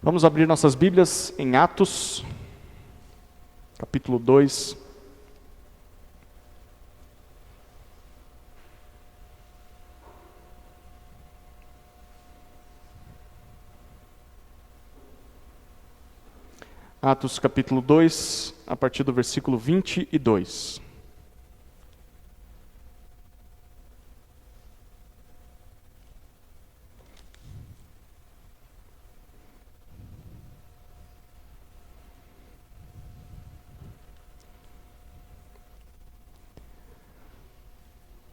Vamos abrir nossas Bíblias em Atos, capítulo 2. Atos, capítulo 2, a partir do versículo 22.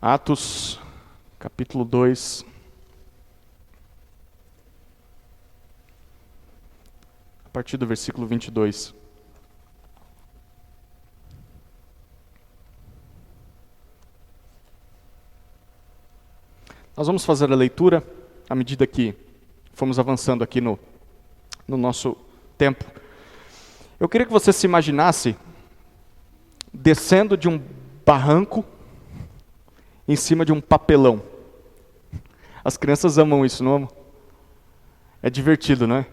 Atos, capítulo 2, a partir do versículo 22. Nós vamos fazer a leitura à medida que fomos avançando aqui no nosso tempo. Eu queria que você se imaginasse descendo de um barranco em cima de um papelão. As crianças amam isso, não amam? É divertido, não é?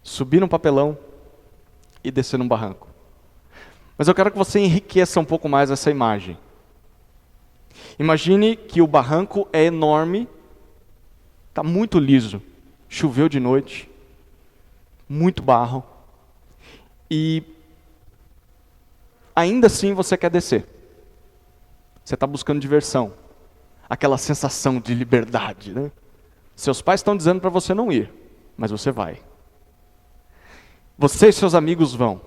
Subir num papelão e descer num barranco. Mas eu quero que você enriqueça um pouco mais essa imagem. Imagine que o barranco é enorme, está muito liso, choveu de noite, muito barro, e ainda assim você quer descer. Você está buscando diversão, aquela sensação de liberdade, né? Seus pais estão dizendo para você não ir, mas você vai. Você e seus amigos vão,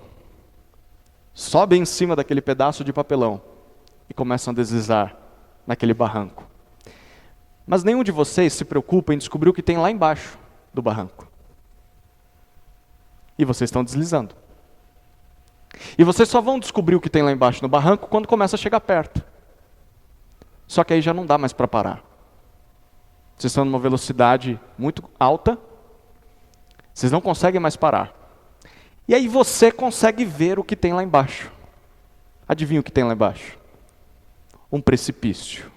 sobem em cima daquele pedaço de papelão e começam a deslizar naquele barranco. Mas nenhum de vocês se preocupa em descobrir o que tem lá embaixo do barranco. E vocês estão deslizando. E vocês só vão descobrir o que tem lá embaixo no barranco quando começa a chegar perto. Só que aí já não dá mais para parar. Vocês estão numa velocidade muito alta, vocês não conseguem mais parar. E aí você consegue ver o que tem lá embaixo. Adivinha o que tem lá embaixo? Um precipício.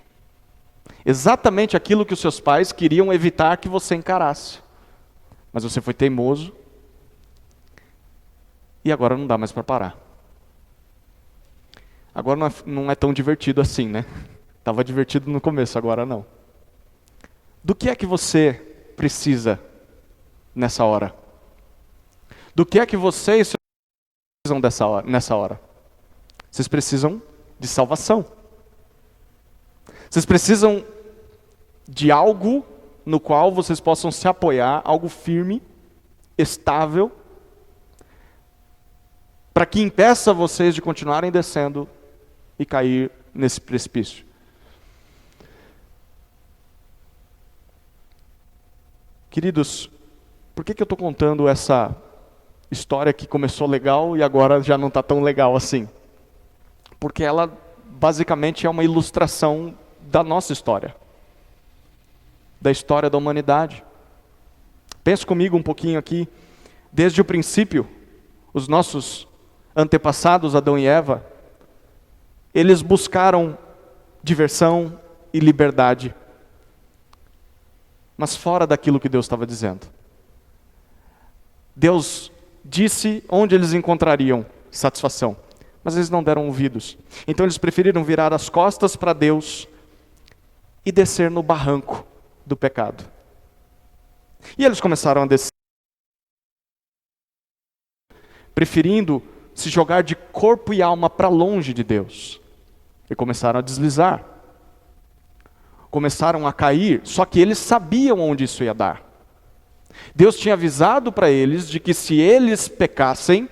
Exatamente aquilo que os seus pais queriam evitar que você encarasse. Mas você foi teimoso e agora não dá mais para parar. Agora não é tão divertido assim, né? Estava divertido no começo, agora não. Do que é que você precisa nessa hora? Do que é que vocês precisam nessa hora? Vocês precisam de salvação. Vocês precisam de algo no qual vocês possam se apoiar, algo firme, estável, para que impeça vocês de continuarem descendo e cair nesse precipício. Queridos, por que eu estou contando essa história que começou legal e agora já não está tão legal assim? Porque ela basicamente é uma ilustração da nossa história, da história da humanidade. Pense comigo um pouquinho aqui. Desde o princípio, os nossos antepassados, Adão e Eva, eles buscaram diversão e liberdade, mas fora daquilo que Deus estava dizendo. Deus disse onde eles encontrariam satisfação, mas eles não deram ouvidos. Então eles preferiram virar as costas para Deus e descer no barranco do pecado. E eles começaram a descer, preferindo se jogar de corpo e alma para longe de Deus. E começaram a deslizar. Começaram a cair, só que eles sabiam onde isso ia dar. Deus tinha avisado para eles de que se eles pecassem,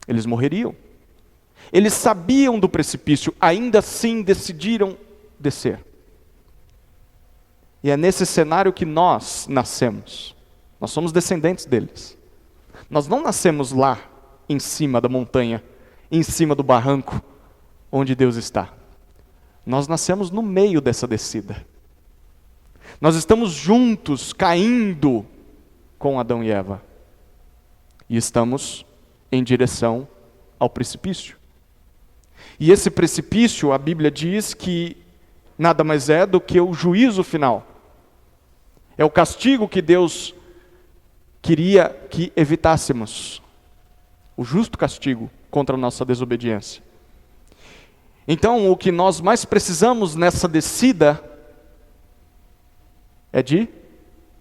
eles morreriam. Eles sabiam do precipício, ainda assim decidiram descer. E é nesse cenário que nós nascemos. Nós somos descendentes deles. Nós não nascemos lá, em cima da montanha, em cima do barranco, onde Deus está. Nós nascemos no meio dessa descida. Nós estamos juntos, caindo com Adão e Eva. E estamos em direção ao precipício. E esse precipício, a Bíblia diz que nada mais é do que o juízo final. É o castigo que Deus queria que evitássemos o justo castigo contra a nossa desobediência. Então, o que nós mais precisamos nessa descida é de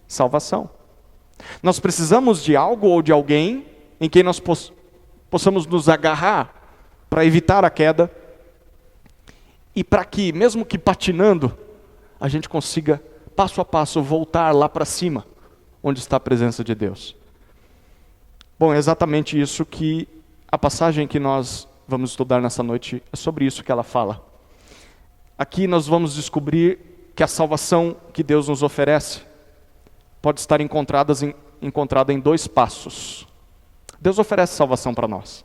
salvação. Nós precisamos de algo ou de alguém em quem nós possamos nos agarrar para evitar a queda e para que, mesmo que patinando, a gente consiga, passo a passo, voltar lá para cima, onde está a presença de Deus. Bom, é exatamente isso que a passagem que nós vamos estudar nessa noite, é sobre isso que ela fala. Aqui nós vamos descobrir que a salvação que Deus nos oferece pode estar encontrada em 2 passos. Deus oferece salvação para nós,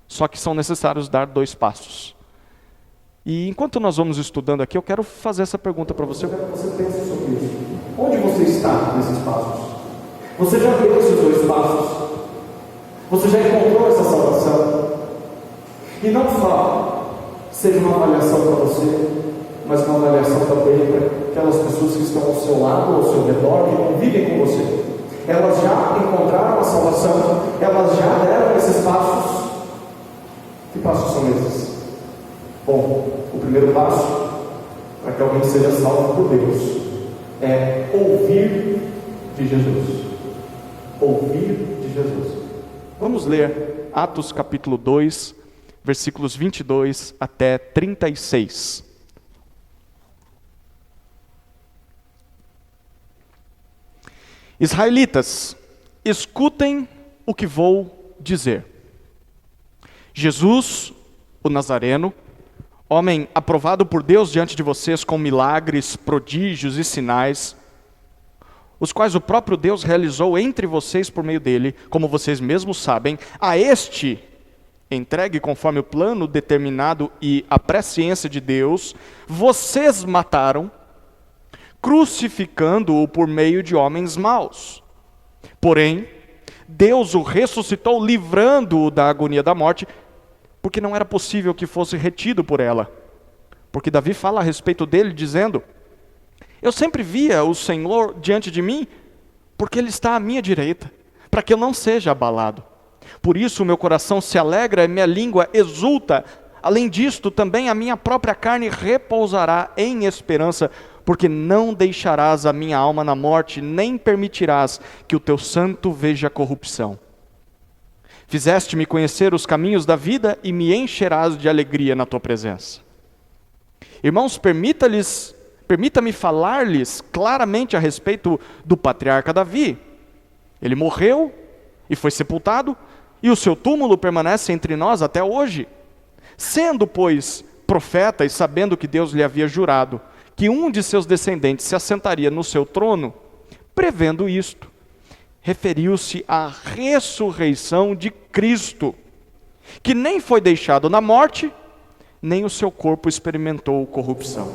só que são necessários dar 2 passos. E enquanto nós vamos estudando aqui, eu quero fazer essa pergunta para você. Eu quero que você pense sobre isso. Onde você está nesses passos? Você já deu esses 2 passos? Você já encontrou essa salvação? E não só seja uma avaliação para você, mas uma avaliação também para aquelas pessoas que estão ao seu lado, ao seu redor, que convivem com você. Elas já encontraram a salvação, elas já deram esses passos. Que passos são esses? Bom, o primeiro passo, para que alguém seja salvo por Deus, é ouvir de Jesus. Ouvir de Jesus. Vamos ler Atos capítulo 2, versículos 22 até 36. Israelitas, escutem o que vou dizer. Jesus, o Nazareno, homem aprovado por Deus diante de vocês com milagres, prodígios e sinais, os quais o próprio Deus realizou entre vocês por meio dele, como vocês mesmos sabem, a este, entregue conforme o plano determinado e a presciência de Deus, vocês mataram, crucificando-o por meio de homens maus. Porém, Deus o ressuscitou, livrando-o da agonia da morte, porque não era possível que fosse retido por ela. Porque Davi fala a respeito dele, dizendo: eu sempre via o Senhor diante de mim, porque Ele está à minha direita, para que eu não seja abalado. Por isso o meu coração se alegra e minha língua exulta. Além disto, também a minha própria carne repousará em esperança, porque não deixarás a minha alma na morte, nem permitirás que o teu santo veja a corrupção. Fizeste-me conhecer os caminhos da vida e me encherás de alegria na tua presença. Irmãos, permita-me falar-lhes claramente a respeito do patriarca Davi. Ele morreu e foi sepultado, e o seu túmulo permanece entre nós até hoje. Sendo, pois, profeta e sabendo que Deus lhe havia jurado que um de seus descendentes se assentaria no seu trono, prevendo isto, referiu-se à ressurreição de Cristo, que nem foi deixado na morte, nem o seu corpo experimentou corrupção.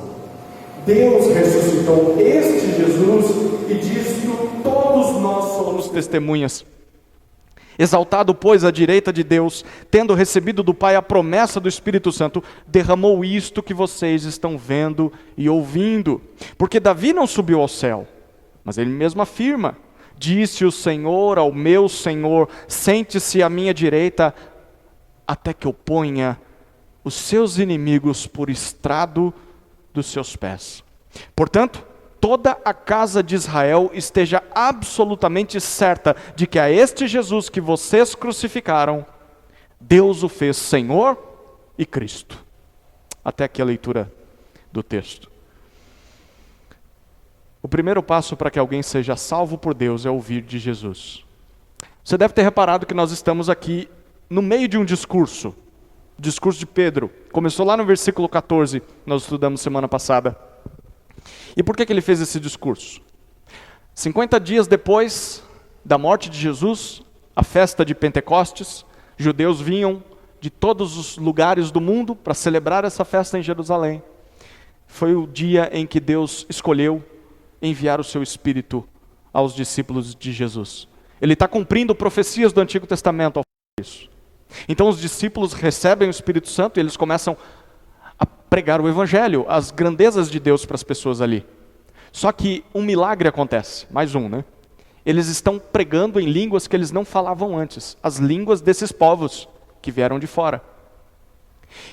Deus ressuscitou este Jesus e disto todos nós somos testemunhas. Exaltado, pois, à direita de Deus, tendo recebido do Pai a promessa do Espírito Santo, derramou isto que vocês estão vendo e ouvindo. Porque Davi não subiu ao céu, mas ele mesmo afirma: disse o Senhor ao meu Senhor, sente-se à minha direita, até que eu ponha os seus inimigos por estrado dos seus pés. Portanto, toda a casa de Israel esteja absolutamente certa de que a este Jesus que vocês crucificaram, Deus o fez Senhor e Cristo. Até aqui a leitura do texto. O primeiro passo para que alguém seja salvo por Deus é ouvir de Jesus. Você deve ter reparado que nós estamos aqui no meio de um discurso. O discurso de Pedro. Começou lá no versículo 14, nós estudamos semana passada. E por que ele fez esse discurso? 50 dias depois da morte de Jesus, a festa de Pentecostes, judeus vinham de todos os lugares do mundo para celebrar essa festa em Jerusalém. Foi o dia em que Deus escolheu enviar o seu Espírito aos discípulos de Jesus. Ele está cumprindo profecias do Antigo Testamento ao fazer isso. Então os discípulos recebem o Espírito Santo e eles começam a pregar o Evangelho, as grandezas de Deus para as pessoas ali. Só que um milagre acontece, mais um, né? Eles estão pregando em línguas que eles não falavam antes, as línguas desses povos que vieram de fora.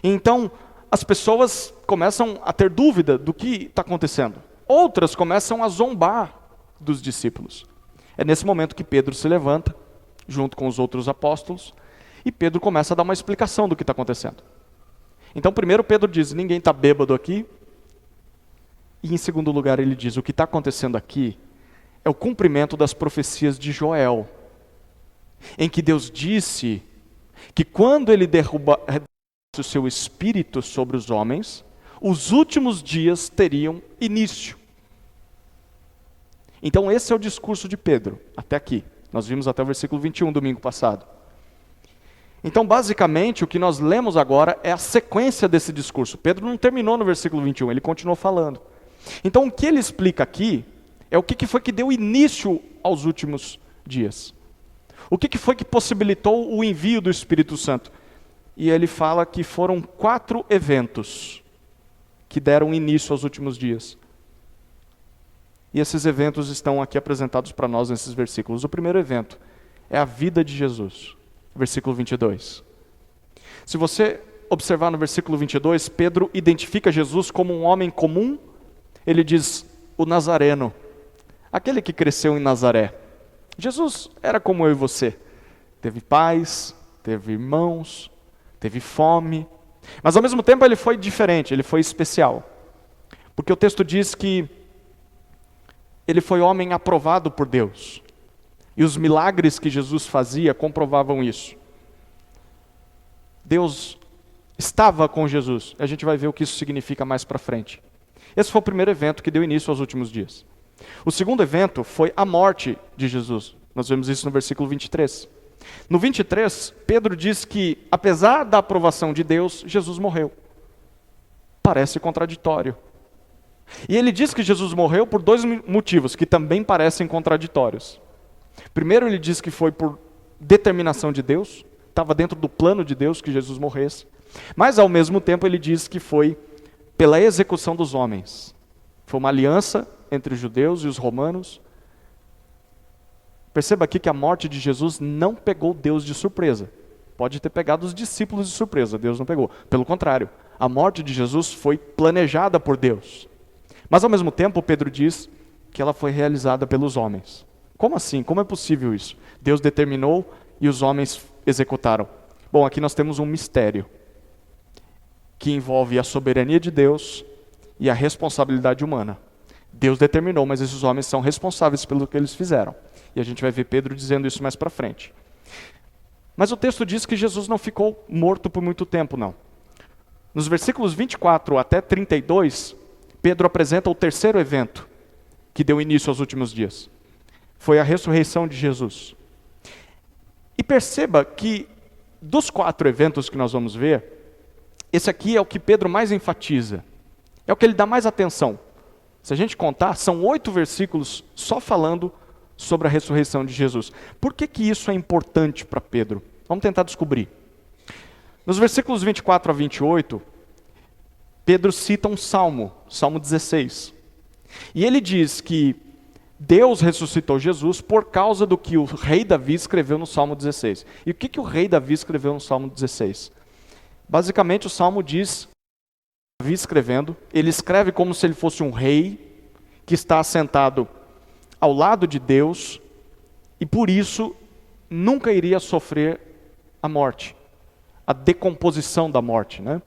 Então, as pessoas começam a ter dúvida do que está acontecendo. Outras começam a zombar dos discípulos. É nesse momento que Pedro se levanta, junto com os outros apóstolos, e Pedro começa a dar uma explicação do que está acontecendo. Então, primeiro Pedro diz, ninguém está bêbado aqui. E em segundo lugar ele diz, o que está acontecendo aqui é o cumprimento das profecias de Joel, em que Deus disse que quando ele derrubasse o seu espírito sobre os homens, os últimos dias teriam início. Então esse é o discurso de Pedro, até aqui. Nós vimos até o versículo 21, domingo passado. Então basicamente o que nós lemos agora é a sequência desse discurso. Pedro não terminou no versículo 21, ele continuou falando. Então o que ele explica aqui é o que foi que deu início aos últimos dias. O que foi que possibilitou o envio do Espírito Santo? E ele fala que foram 4 eventos que deram início aos últimos dias. E esses eventos estão aqui apresentados para nós nesses versículos. O primeiro evento é a vida de Jesus, versículo 22. Se você observar no versículo 22, Pedro identifica Jesus como um homem comum. Ele diz, o Nazareno, aquele que cresceu em Nazaré. Jesus era como eu e você. Teve pais, teve irmãos, teve fome. Mas ao mesmo tempo ele foi diferente, ele foi especial. Porque o texto diz que ele foi homem aprovado por Deus. E os milagres que Jesus fazia comprovavam isso. Deus estava com Jesus. A gente vai ver o que isso significa mais para frente. Esse foi o primeiro evento que deu início aos últimos dias. O segundo evento foi a morte de Jesus. Nós vemos isso no versículo 23. No 23, Pedro diz que, apesar da aprovação de Deus, Jesus morreu. Parece contraditório. E ele diz que Jesus morreu por 2 motivos, que também parecem contraditórios. Primeiro, ele diz que foi por determinação de Deus, estava dentro do plano de Deus que Jesus morresse. Mas, ao mesmo tempo, ele diz que foi pela execução dos homens. Foi uma aliança entre os judeus e os romanos. Perceba aqui que a morte de Jesus não pegou Deus de surpresa. Pode ter pegado os discípulos de surpresa, Deus não pegou. Pelo contrário, a morte de Jesus foi planejada por Deus. Mas ao mesmo tempo, Pedro diz que ela foi realizada pelos homens. Como assim? Como é possível isso? Deus determinou e os homens executaram. Bom, aqui nós temos um mistério que envolve a soberania de Deus e a responsabilidade humana. Deus determinou, mas esses homens são responsáveis pelo que eles fizeram. E a gente vai ver Pedro dizendo isso mais para frente. Mas o texto diz que Jesus não ficou morto por muito tempo, não. Nos versículos 24 até 32, Pedro apresenta o terceiro evento que deu início aos últimos dias. Foi a ressurreição de Jesus. E perceba que dos 4 eventos que nós vamos ver, esse aqui é o que Pedro mais enfatiza. É o que ele dá mais atenção. Se a gente contar, são 8 versículos só falando sobre a ressurreição de Jesus. Por que isso é importante para Pedro? Vamos tentar descobrir. Nos versículos 24 a 28, Pedro cita um salmo, Salmo 16. E ele diz que Deus ressuscitou Jesus por causa do que o rei Davi escreveu no Salmo 16. E o que o rei Davi escreveu no Salmo 16? Basicamente o Salmo diz, Davi escrevendo, ele escreve como se ele fosse um rei que está assentado ao lado de Deus e por isso nunca iria sofrer a morte, a decomposição da morte, né?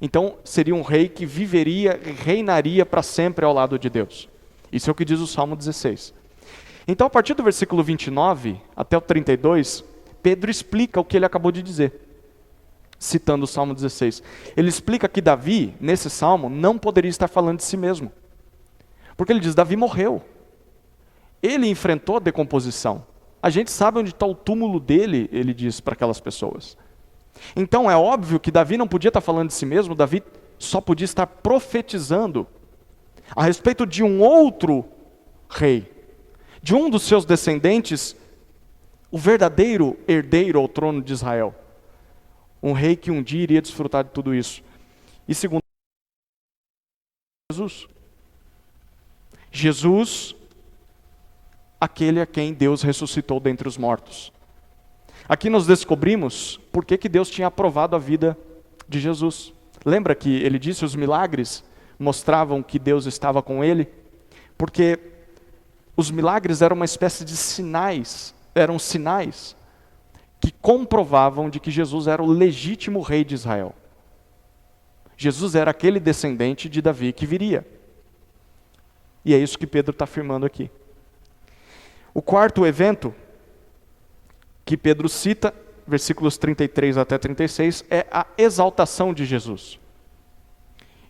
Então seria um rei que viveria e reinaria para sempre ao lado de Deus. Isso é o que diz o Salmo 16. Então a partir do versículo 29 até o 32, Pedro explica o que ele acabou de dizer, citando o Salmo 16. Ele explica que Davi, nesse salmo, não poderia estar falando de si mesmo. Porque ele diz, Davi morreu. Ele enfrentou a decomposição. A gente sabe onde está o túmulo dele, ele diz para aquelas pessoas. Então é óbvio que Davi não podia estar falando de si mesmo, Davi só podia estar profetizando a respeito de um outro rei, de um dos seus descendentes, o verdadeiro herdeiro ao trono de Israel. Um rei que um dia iria desfrutar de tudo isso. E segundo Jesus, aquele a quem Deus ressuscitou dentre os mortos. Aqui nós descobrimos por que Deus tinha aprovado a vida de Jesus. Lembra que ele disse os milagres mostravam que Deus estava com ele? Porque os milagres eram uma espécie de sinais, eram sinais que comprovavam de que Jesus era o legítimo rei de Israel. Jesus era aquele descendente de Davi que viria. E é isso que Pedro está afirmando aqui. O quarto evento que Pedro cita, versículos 33 até 36, é a exaltação de Jesus.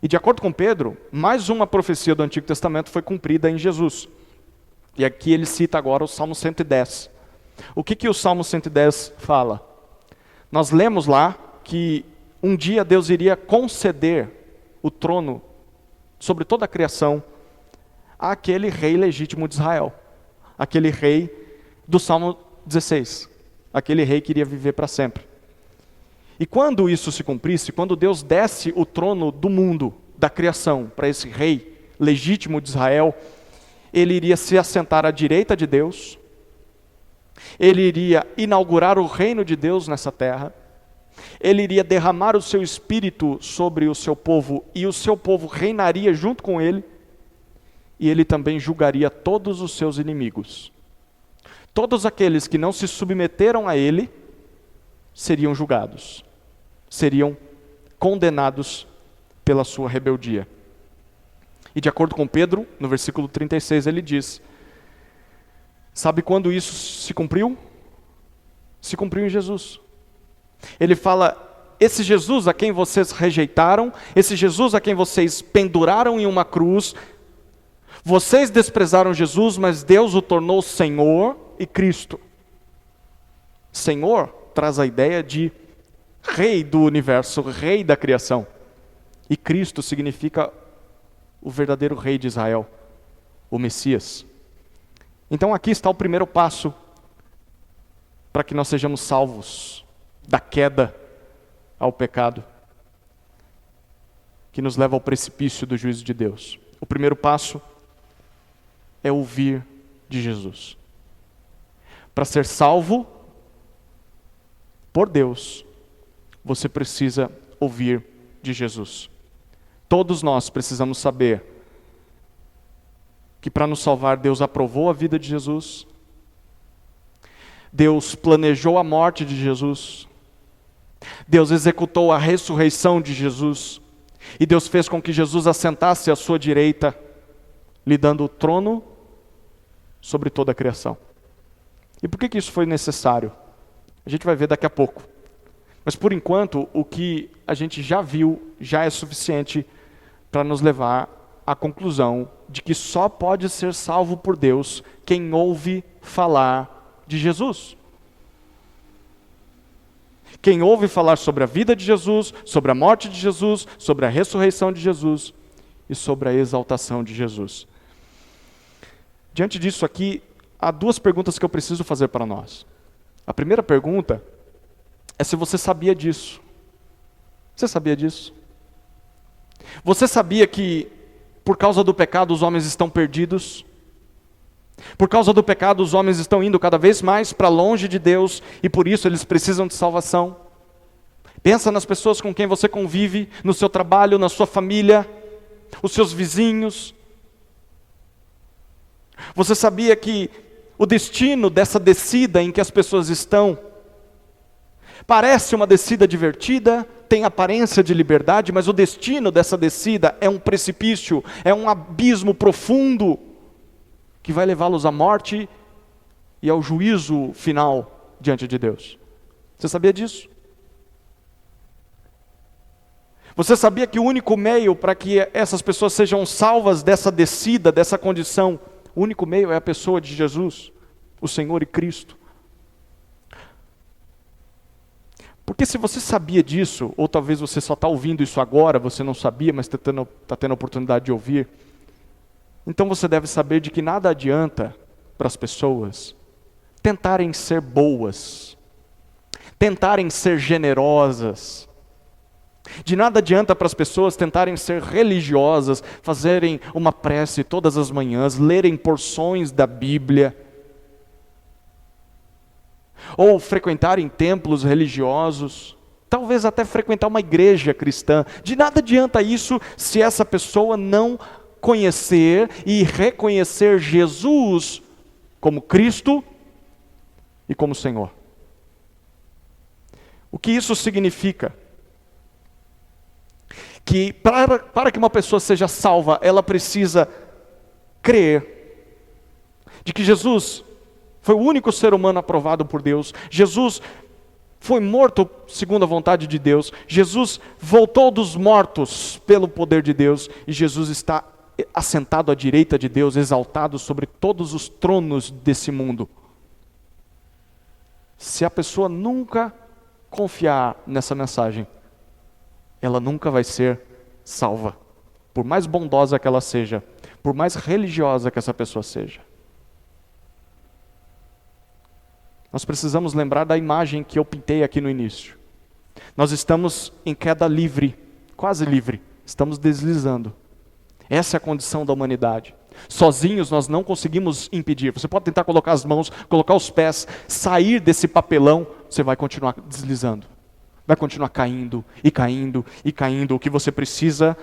E de acordo com Pedro, mais uma profecia do Antigo Testamento foi cumprida em Jesus. E aqui ele cita agora o Salmo 110. O que o Salmo 110 fala? Nós lemos lá que um dia Deus iria conceder o trono sobre toda a criação àquele rei legítimo de Israel. Aquele rei do Salmo 16. Aquele rei que iria viver para sempre. E quando isso se cumprisse, quando Deus desse o trono do mundo, da criação, para esse rei legítimo de Israel, ele iria se assentar à direita de Deus, ele iria inaugurar o reino de Deus nessa terra, ele iria derramar o seu espírito sobre o seu povo, e o seu povo reinaria junto com ele, e ele também julgaria todos os seus inimigos. Todos aqueles que não se submeteram a ele, seriam julgados, seriam condenados pela sua rebeldia. E de acordo com Pedro, no versículo 36, ele diz, sabe quando isso se cumpriu? Se cumpriu em Jesus. Ele fala, esse Jesus a quem vocês rejeitaram, esse Jesus a quem vocês penduraram em uma cruz, vocês desprezaram Jesus, mas Deus o tornou Senhor e Cristo. Senhor traz a ideia de Rei do universo, Rei da criação. E Cristo significa o verdadeiro Rei de Israel, o Messias. Então aqui está o primeiro passo para que nós sejamos salvos da queda ao pecado, que nos leva ao precipício do juízo de Deus. O primeiro passo é ouvir de Jesus. Para ser salvo por Deus, você precisa ouvir de Jesus. Todos nós precisamos saber que para nos salvar, Deus aprovou a vida de Jesus, Deus planejou a morte de Jesus, Deus executou a ressurreição de Jesus, e Deus fez com que Jesus assentasse à sua direita, lhe dando o trono sobre toda a criação. E por que isso foi necessário? A gente vai ver daqui a pouco. Mas por enquanto, o que a gente já viu já é suficiente para nos levar à conclusão de que só pode ser salvo por Deus quem ouve falar de Jesus. Quem ouve falar sobre a vida de Jesus, sobre a morte de Jesus, sobre a ressurreição de Jesus e sobre a exaltação de Jesus. Diante disso aqui, há duas perguntas que eu preciso fazer para nós. A primeira pergunta é se você sabia disso. Você sabia disso? Você sabia que por causa do pecado os homens estão perdidos? Por causa do pecado os homens estão indo cada vez mais para longe de Deus e por isso eles precisam de salvação? Pensa nas pessoas com quem você convive, no seu trabalho, na sua família, os seus vizinhos. Você sabia que o destino dessa descida em que as pessoas estão parece uma descida divertida, tem aparência de liberdade, mas o destino dessa descida é um precipício, é um abismo profundo que vai levá-los à morte e ao juízo final diante de Deus. Você sabia disso? Você sabia que o único meio para que essas pessoas sejam salvas dessa descida, dessa condição, o único meio é a pessoa de Jesus, o Senhor e Cristo? Porque se você sabia disso, ou talvez você só está ouvindo isso agora, você não sabia, mas está tendo a oportunidade de ouvir, então você deve saber de que nada adianta para as pessoas tentarem ser boas, tentarem ser generosas. De nada adianta para as pessoas tentarem ser religiosas, fazerem uma prece todas as manhãs, lerem porções da Bíblia, ou frequentar em templos religiosos, talvez até frequentar uma igreja cristã. De nada adianta isso se essa pessoa não conhecer e reconhecer Jesus como Cristo e como Senhor. O que isso significa? Que para que uma pessoa seja salva, ela precisa crer de que Jesus foi o único ser humano aprovado por Deus. Jesus foi morto segundo a vontade de Deus. Jesus voltou dos mortos pelo poder de Deus. E Jesus está assentado à direita de Deus, exaltado sobre todos os tronos desse mundo. Se a pessoa nunca confiar nessa mensagem, ela nunca vai ser salva. Por mais bondosa que ela seja, por mais religiosa que essa pessoa seja. Nós precisamos lembrar da imagem que eu pintei aqui no início. Nós estamos em queda livre, quase livre, estamos deslizando. Essa é a condição da humanidade. Sozinhos nós não conseguimos impedir. Você pode tentar colocar as mãos, colocar os pés, sair desse papelão, você vai continuar deslizando. Vai continuar caindo e caindo e caindo. O que você precisa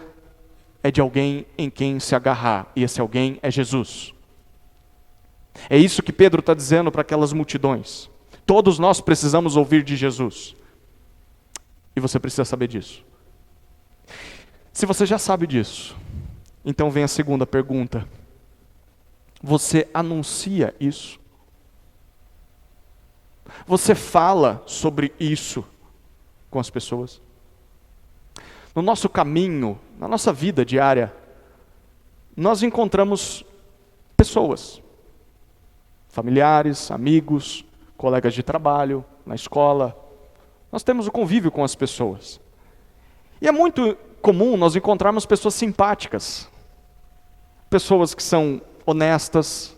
é de alguém em quem se agarrar. E esse alguém é Jesus. É isso que Pedro está dizendo para aquelas multidões. Todos nós precisamos ouvir de Jesus. E você precisa saber disso. Se você já sabe disso, então vem a segunda pergunta. Você anuncia isso? Você fala sobre isso com as pessoas? No nosso caminho, na nossa vida diária, nós encontramos pessoas, familiares, amigos, colegas de trabalho, na escola. Nós temos o convívio com as pessoas. E é muito comum nós encontrarmos pessoas simpáticas, pessoas que são honestas,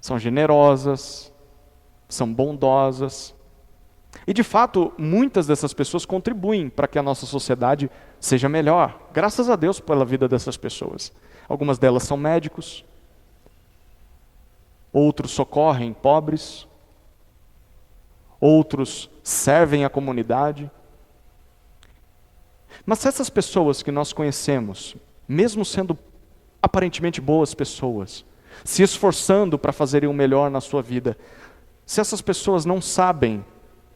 são generosas, são bondosas. E de fato, muitas dessas pessoas contribuem para que a nossa sociedade seja melhor. Graças a Deus pela vida dessas pessoas. Algumas delas são médicos, outros socorrem pobres, outros servem a comunidade. Mas se essas pessoas que nós conhecemos, mesmo sendo aparentemente boas pessoas, se esforçando para fazerem o melhor na sua vida, se essas pessoas não sabem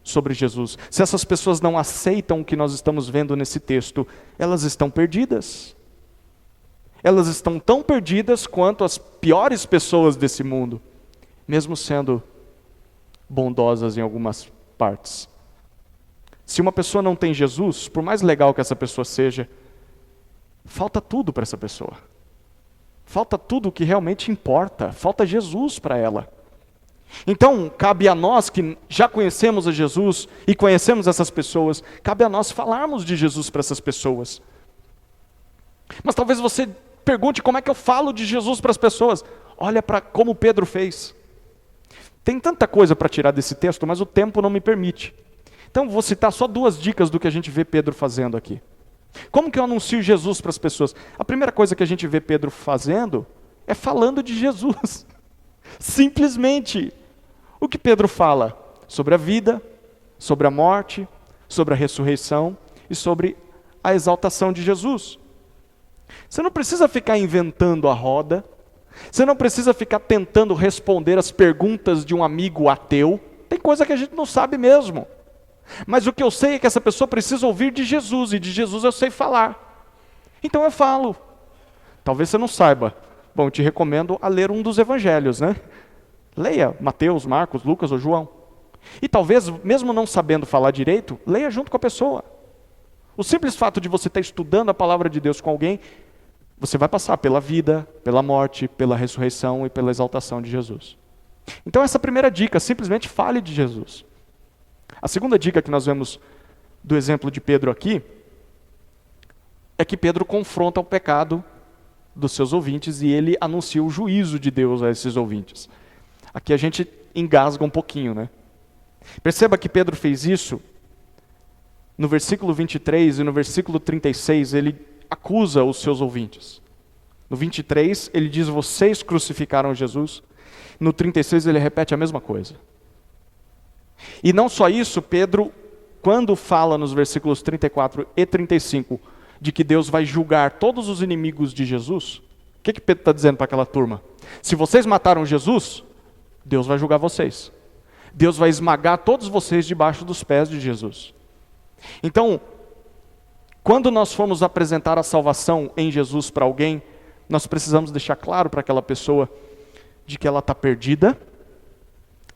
sobre Jesus, se essas pessoas não aceitam o que nós estamos vendo nesse texto, elas estão perdidas. Elas estão tão perdidas quanto as piores pessoas desse mundo, mesmo sendo bondosas em algumas partes. Se uma pessoa não tem Jesus, por mais legal que essa pessoa seja, falta tudo para essa pessoa. Falta tudo o que realmente importa, falta Jesus para ela. Então, cabe a nós que já conhecemos a Jesus e conhecemos essas pessoas, cabe a nós falarmos de Jesus para essas pessoas. Mas talvez você pergunte como é que eu falo de Jesus para as pessoas. Olha para como Pedro fez. Tem tanta coisa para tirar desse texto, mas o tempo não me permite. Então vou citar só 2 dicas do que a gente vê Pedro fazendo aqui. Como que eu anuncio Jesus para as pessoas? A primeira coisa que a gente vê Pedro fazendo é falando de Jesus. Simplesmente. O que Pedro fala? Sobre a vida, sobre a morte, sobre a ressurreição e sobre a exaltação de Jesus. Você não precisa ficar inventando a roda. Você não precisa ficar tentando responder as perguntas de um amigo ateu. Tem coisa que a gente não sabe mesmo. Mas o que eu sei é que essa pessoa precisa ouvir de Jesus, e de Jesus eu sei falar. Então eu falo. Talvez você não saiba. Bom, eu te recomendo a ler um dos evangelhos, né? Leia Mateus, Marcos, Lucas ou João. E talvez, mesmo não sabendo falar direito, leia junto com a pessoa. O simples fato de você estar estudando a palavra de Deus com alguém, você vai passar pela vida, pela morte, pela ressurreição e pela exaltação de Jesus. Então essa primeira dica, simplesmente fale de Jesus. A segunda dica que nós vemos do exemplo de Pedro aqui, é que Pedro confronta o pecado dos seus ouvintes e ele anuncia o juízo de Deus a esses ouvintes. Aqui a gente engasga um pouquinho, né? Perceba que Pedro fez isso no versículo 23 e no versículo 36, ele acusa os seus ouvintes. No 23, ele diz, vocês crucificaram Jesus. No 36, ele repete a mesma coisa. E não só isso, Pedro, quando fala nos versículos 34 e 35, de que Deus vai julgar todos os inimigos de Jesus, o que Pedro está dizendo para aquela turma? Se vocês mataram Jesus, Deus vai julgar vocês. Deus vai esmagar todos vocês debaixo dos pés de Jesus. Então, quando nós formos apresentar a salvação em Jesus para alguém, nós precisamos deixar claro para aquela pessoa de que ela está perdida,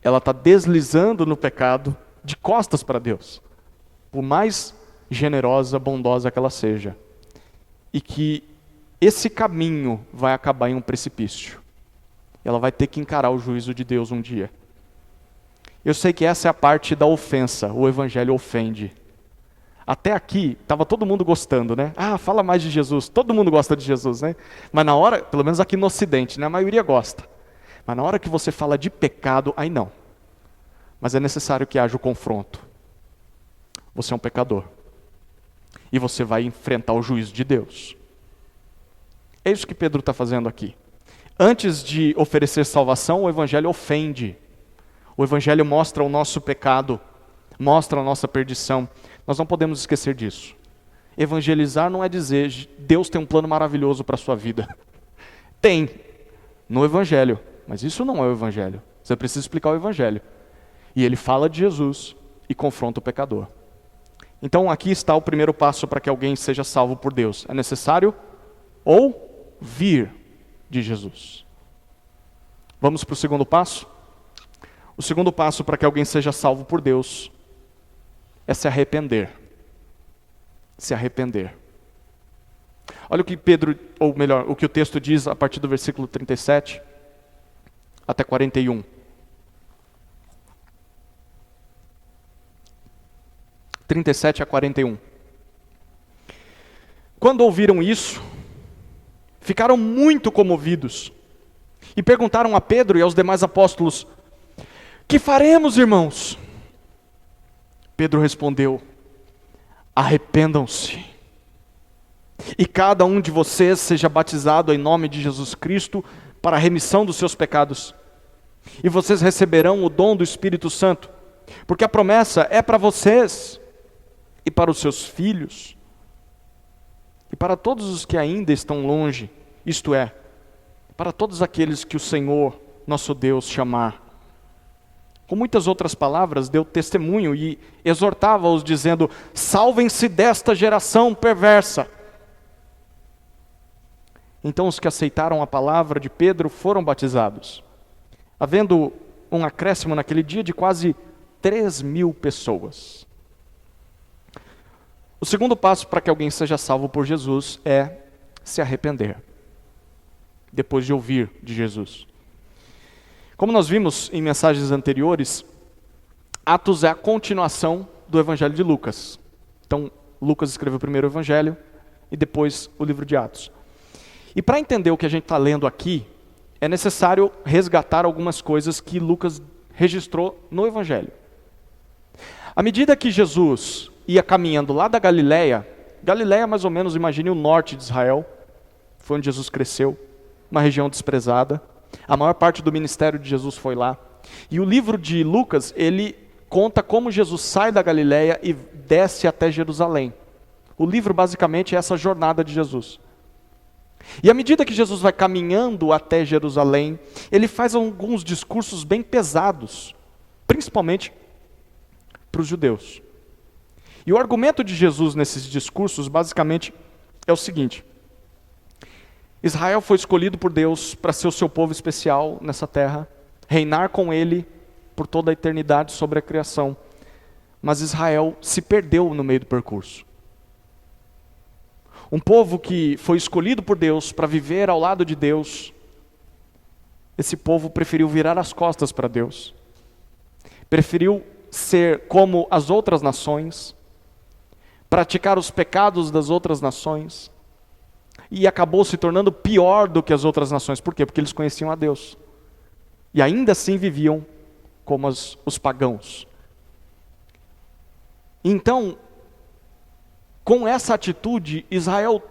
ela está deslizando no pecado, de costas para Deus, por mais generosa, bondosa que ela seja, e que esse caminho vai acabar em um precipício. Ela vai ter que encarar o juízo de Deus um dia. Eu sei que essa é a parte da ofensa, o evangelho ofende. Até aqui, estava todo mundo gostando, né? Ah, fala mais de Jesus, todo mundo gosta de Jesus, né? Mas na hora, pelo menos aqui no Ocidente, né? A maioria gosta. Mas na hora que você fala de pecado, aí não. Mas é necessário que haja o confronto. Você é um pecador. E você vai enfrentar o juízo de Deus. É isso que Pedro está fazendo aqui. Antes de oferecer salvação, o evangelho ofende. O evangelho mostra o nosso pecado, mostra a nossa perdição. Nós não podemos esquecer disso. Evangelizar não é dizer, Deus tem um plano maravilhoso para a sua vida. Tem, no evangelho, mas isso não é o evangelho. Você precisa explicar o evangelho. E ele fala de Jesus e confronta o pecador. Então aqui está o primeiro passo para que alguém seja salvo por Deus. É necessário ouvir de Jesus. Vamos para o segundo passo? O segundo passo para que alguém seja salvo por Deus é se arrepender. Se arrepender. Olha o que Pedro, ou melhor, o que o texto diz a partir do versículo 37 até 41. 37 a 41. Quando ouviram isso, ficaram muito comovidos e perguntaram a Pedro e aos demais apóstolos: que faremos, irmãos? Pedro respondeu: arrependam-se, e cada um de vocês seja batizado em nome de Jesus Cristo para a remissão dos seus pecados, e vocês receberão o dom do Espírito Santo, porque a promessa é para vocês, e para os seus filhos, e para todos os que ainda estão longe, isto é, para todos aqueles que o Senhor, nosso Deus, chamar. Com muitas outras palavras, deu testemunho e exortava-os, dizendo: salvem-se desta geração perversa. Então os que aceitaram a palavra de Pedro foram batizados, havendo um acréscimo naquele dia de quase 3.000 pessoas. O segundo passo para que alguém seja salvo por Jesus é se arrepender, depois de ouvir de Jesus. Como nós vimos em mensagens anteriores, Atos é a continuação do Evangelho de Lucas. Então, Lucas escreveu primeiro o Evangelho e depois o livro de Atos. E para entender o que a gente está lendo aqui, é necessário resgatar algumas coisas que Lucas registrou no Evangelho. À medida que Jesus ia caminhando lá da Galileia mais ou menos, imagine o norte de Israel, foi onde Jesus cresceu, uma região desprezada. A maior parte do ministério de Jesus foi lá. E o livro de Lucas, ele conta como Jesus sai da Galileia e desce até Jerusalém. O livro basicamente é essa jornada de Jesus. E à medida que Jesus vai caminhando até Jerusalém, ele faz alguns discursos bem pesados, principalmente para os judeus. E o argumento de Jesus nesses discursos basicamente é o seguinte: Israel foi escolhido por Deus para ser o seu povo especial nessa terra, reinar com ele por toda a eternidade sobre a criação. Mas Israel se perdeu no meio do percurso. Um povo que foi escolhido por Deus para viver ao lado de Deus, esse povo preferiu virar as costas para Deus. Preferiu ser como as outras nações, praticar os pecados das outras nações, e acabou se tornando pior do que as outras nações. Por quê? Porque eles conheciam a Deus. E ainda assim viviam como os pagãos. Então, com essa atitude, Israel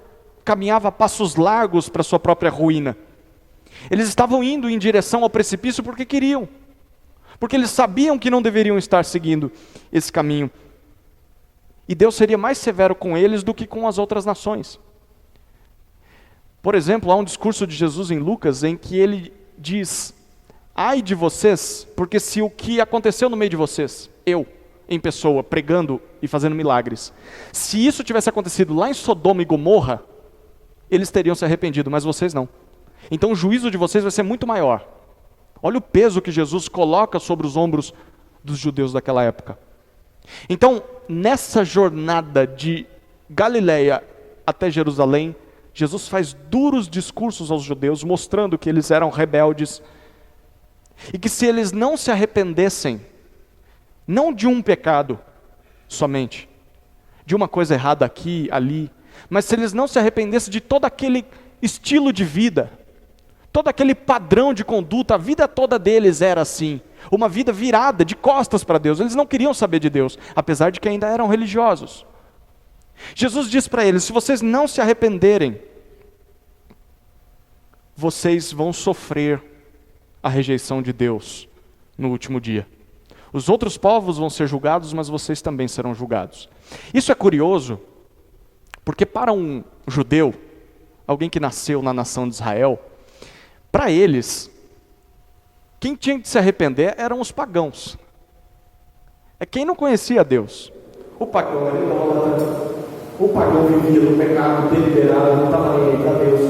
caminhava a passos largos para sua própria ruína. Eles estavam indo em direção ao precipício porque queriam. porque eles sabiam que não deveriam estar seguindo esse caminho. E Deus seria mais severo com eles do que com as outras nações. Por exemplo, há um discurso de Jesus em Lucas em que ele diz: ai de vocês, porque se o que aconteceu no meio de vocês, eu, em pessoa, pregando e fazendo milagres, se isso tivesse acontecido lá em Sodoma e Gomorra, eles teriam se arrependido, mas vocês não. Então o juízo de vocês vai ser muito maior. Olha o peso que Jesus coloca sobre os ombros dos judeus daquela época. Então, nessa jornada de Galileia até Jerusalém, Jesus faz duros discursos aos judeus, mostrando que eles eram rebeldes, e que se eles não se arrependessem, não de um pecado somente, de uma coisa errada aqui, ali, mas se eles não se arrependessem de todo aquele estilo de vida, todo aquele padrão de conduta, a vida toda deles era assim, uma vida virada de costas para Deus. Eles não queriam saber de Deus, apesar de que ainda eram religiosos. Jesus diz para eles: se vocês não se arrependerem, vocês vão sofrer a rejeição de Deus no último dia. Os outros povos vão ser julgados, mas vocês também serão julgados. Isso é curioso, porque para um judeu, alguém que nasceu na nação de Israel, para eles, quem tinha que se arrepender eram os pagãos. É quem não conhecia Deus. O pagão era idólatra, o pagão vivia no pecado deliberado, não estava nem aí para Deus.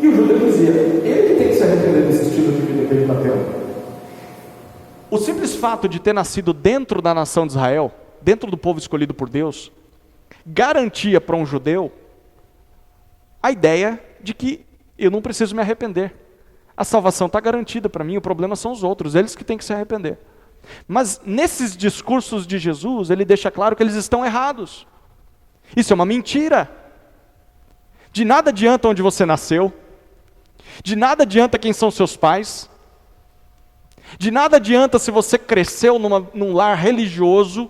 E o judeu dizia: ele que tem que se arrepender desse estilo de vida que ele está tendo. O simples fato de ter nascido dentro da nação de Israel, dentro do povo escolhido por Deus, garantia para um judeu a ideia de que eu não preciso me arrepender. A salvação está garantida para mim, o problema são os outros, eles que têm que se arrepender. Mas nesses discursos de Jesus, ele deixa claro que eles estão errados. Isso é uma mentira. De nada adianta onde você nasceu, de nada adianta quem são seus pais, de nada adianta se você cresceu num lar religioso,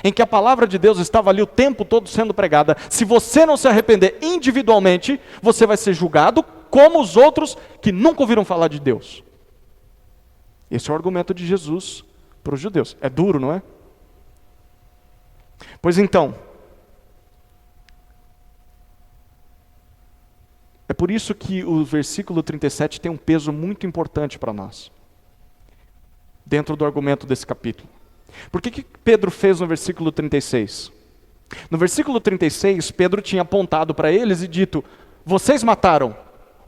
em que a palavra de Deus estava ali o tempo todo sendo pregada. Se você não se arrepender individualmente, você vai ser julgado como os outros que nunca ouviram falar de Deus. Esse é o argumento de Jesus para os judeus. É duro, não é? Pois então, é por isso que o versículo 37 tem um peso muito importante para nós, dentro do argumento desse capítulo. Por que Pedro fez no versículo 36? No versículo 36, Pedro tinha apontado para eles e dito: vocês mataram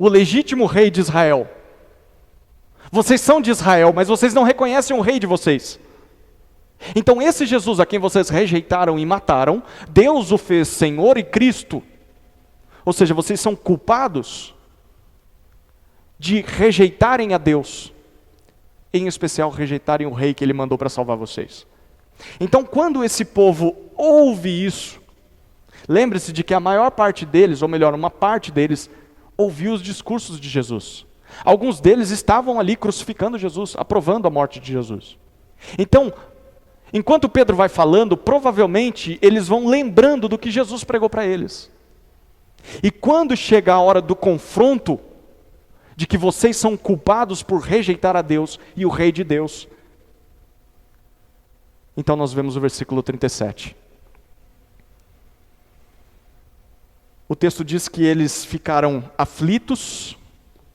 o legítimo rei de Israel. Vocês são de Israel, mas vocês não reconhecem o rei de vocês. Então esse Jesus a quem vocês rejeitaram e mataram, Deus o fez Senhor e Cristo. Ou seja, vocês são culpados de rejeitarem a Deus, em especial rejeitarem o rei que ele mandou para salvar vocês. Então quando esse povo ouve isso, lembre-se de que a maior parte deles, ou melhor, uma parte deles, ouviu os discursos de Jesus. Alguns deles estavam ali crucificando Jesus, aprovando a morte de Jesus. Então, enquanto Pedro vai falando, provavelmente eles vão lembrando do que Jesus pregou para eles. E quando chega a hora do confronto, de que vocês são culpados por rejeitar a Deus e o Rei de Deus, então nós vemos o versículo 37. O texto diz que eles ficaram aflitos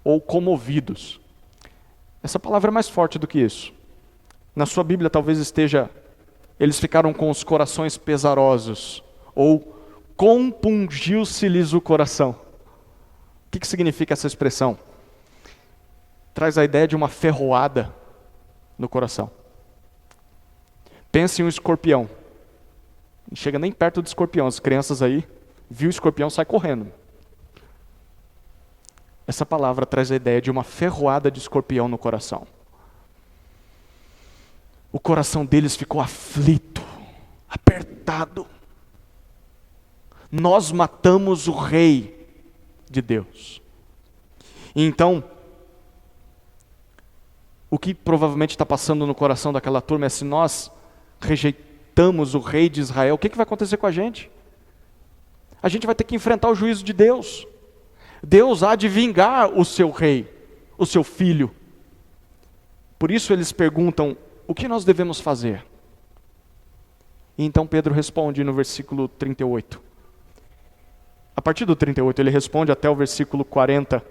ou comovidos. Essa palavra é mais forte do que isso. Na sua Bíblia talvez esteja: eles ficaram com os corações pesarosos, ou compungiu-se-lhes o coração. O que significa essa expressão? Traz a ideia de uma ferroada no coração. Pense em um escorpião. Não chega nem perto do escorpião. As crianças aí, viu o escorpião, sai correndo. Essa palavra traz a ideia de uma ferroada de escorpião no coração. O coração deles ficou aflito, apertado. Nós matamos o rei de Deus. E então, o que provavelmente está passando no coração daquela turma é: se nós rejeitamos o rei de Israel, o que vai acontecer com a gente? A gente vai ter que enfrentar o juízo de Deus. Deus há de vingar o seu rei, o seu filho. Por isso eles perguntam, o que nós devemos fazer? E então Pedro responde no versículo 38. A partir do 38 ele responde até o versículo 40.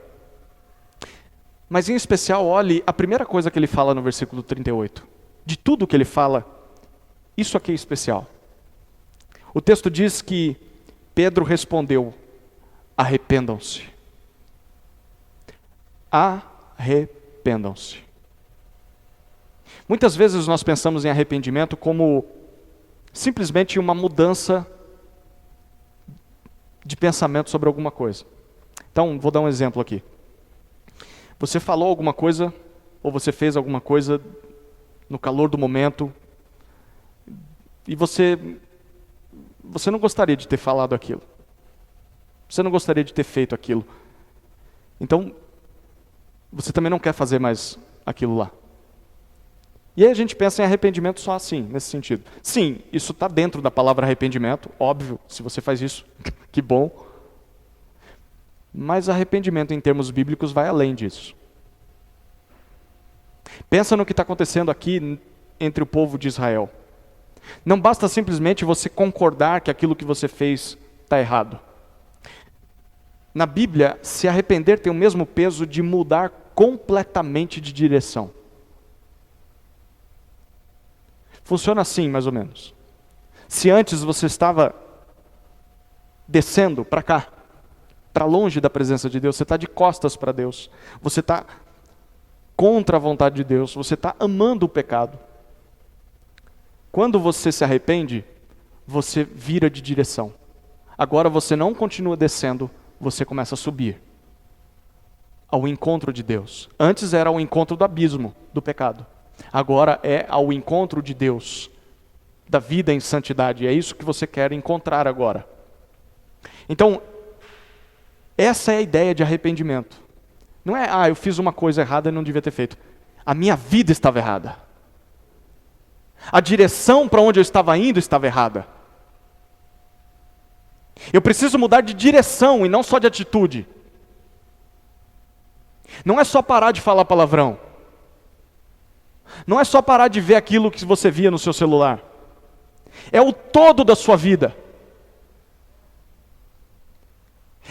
Mas em especial, olhe a primeira coisa que ele fala no versículo 38. De tudo que ele fala, isso aqui é especial. O texto diz que Pedro respondeu, arrependam-se. Arrependam-se. Muitas vezes nós pensamos em arrependimento como simplesmente uma mudança de pensamento sobre alguma coisa. Então, vou dar um exemplo aqui. Você falou alguma coisa, ou você fez alguma coisa no calor do momento, e você não gostaria de ter falado aquilo. Você não gostaria de ter feito aquilo. Então, você também não quer fazer mais aquilo lá. E aí a gente pensa em arrependimento só assim, nesse sentido. Sim, isso está dentro da palavra arrependimento, óbvio, se você faz isso, que bom. Mas arrependimento em termos bíblicos vai além disso. Pensa no que está acontecendo aqui entre o povo de Israel. Não basta simplesmente você concordar que aquilo que você fez está errado. Na Bíblia, se arrepender tem o mesmo peso de mudar completamente de direção. Funciona assim, mais ou menos. Se antes você estava descendo para cá, para longe da presença de Deus, você está de costas para Deus, você está contra a vontade de Deus, você está amando o pecado. Quando você se arrepende, você vira de direção. Agora você não continua descendo, você começa a subir ao encontro de Deus. Antes era o encontro do abismo, do pecado. Agora é ao encontro de Deus, da vida em santidade. É isso que você quer encontrar agora. Então, essa é a ideia de arrependimento. Não é, eu fiz uma coisa errada e não devia ter feito. A minha vida estava errada. A direção para onde eu estava indo estava errada. Eu preciso mudar de direção e não só de atitude. Não é só parar de falar palavrão. Não é só parar de ver aquilo que você via no seu celular. É o todo da sua vida.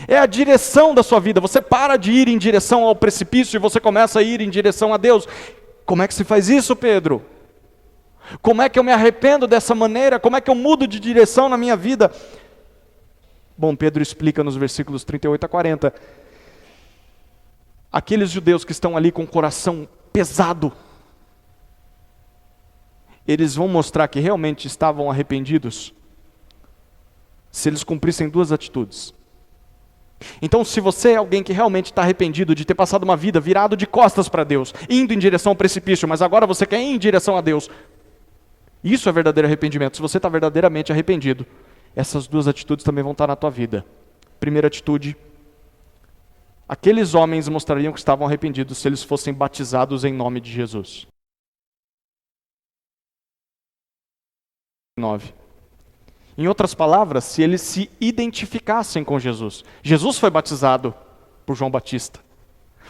É a direção da sua vida. Você para de ir em direção ao precipício e você começa a ir em direção a Deus. Como é que se faz isso, Pedro? Como é que eu me arrependo dessa maneira? Como é que eu mudo de direção na minha vida? Bom, Pedro explica nos versículos 38 a 40. Aqueles judeus que estão ali com o coração pesado, eles vão mostrar que realmente estavam arrependidos se eles cumprissem duas atitudes. Então, se você é alguém que realmente está arrependido de ter passado uma vida virado de costas para Deus, indo em direção ao precipício, mas agora você quer ir em direção a Deus, isso é verdadeiro arrependimento. Se você está verdadeiramente arrependido, essas duas atitudes também vão estar na tua vida. Primeira atitude, aqueles homens mostrariam que estavam arrependidos se eles fossem batizados em nome de Jesus. 9. Em outras palavras, se eles se identificassem com Jesus. Jesus foi batizado por João Batista.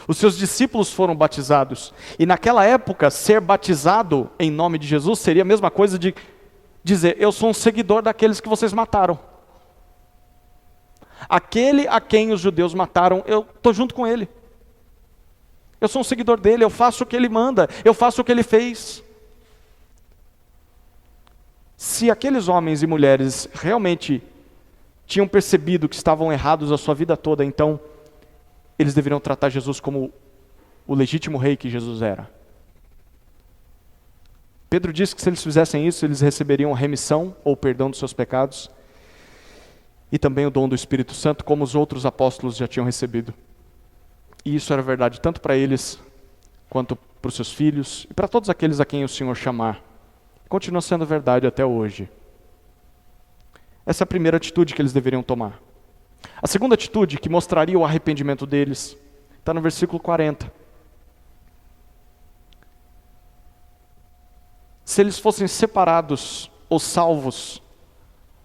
Os seus discípulos foram batizados. E naquela época, ser batizado em nome de Jesus seria a mesma coisa de dizer, eu sou um seguidor daqueles que vocês mataram. Aquele a quem os judeus mataram, eu estou junto com ele. Eu sou um seguidor dele, eu faço o que ele manda, eu faço o que ele fez. Se aqueles homens e mulheres realmente tinham percebido que estavam errados a sua vida toda, então eles deveriam tratar Jesus como o legítimo rei que Jesus era. Pedro disse que se eles fizessem isso, eles receberiam a remissão ou perdão dos seus pecados e também o dom do Espírito Santo, como os outros apóstolos já tinham recebido. E isso era verdade tanto para eles quanto para os seus filhos e para todos aqueles a quem o Senhor chamar. Continua sendo verdade até hoje. Essa é a primeira atitude que eles deveriam tomar. A segunda atitude, que mostraria o arrependimento deles, está no versículo 40. Se eles fossem separados ou salvos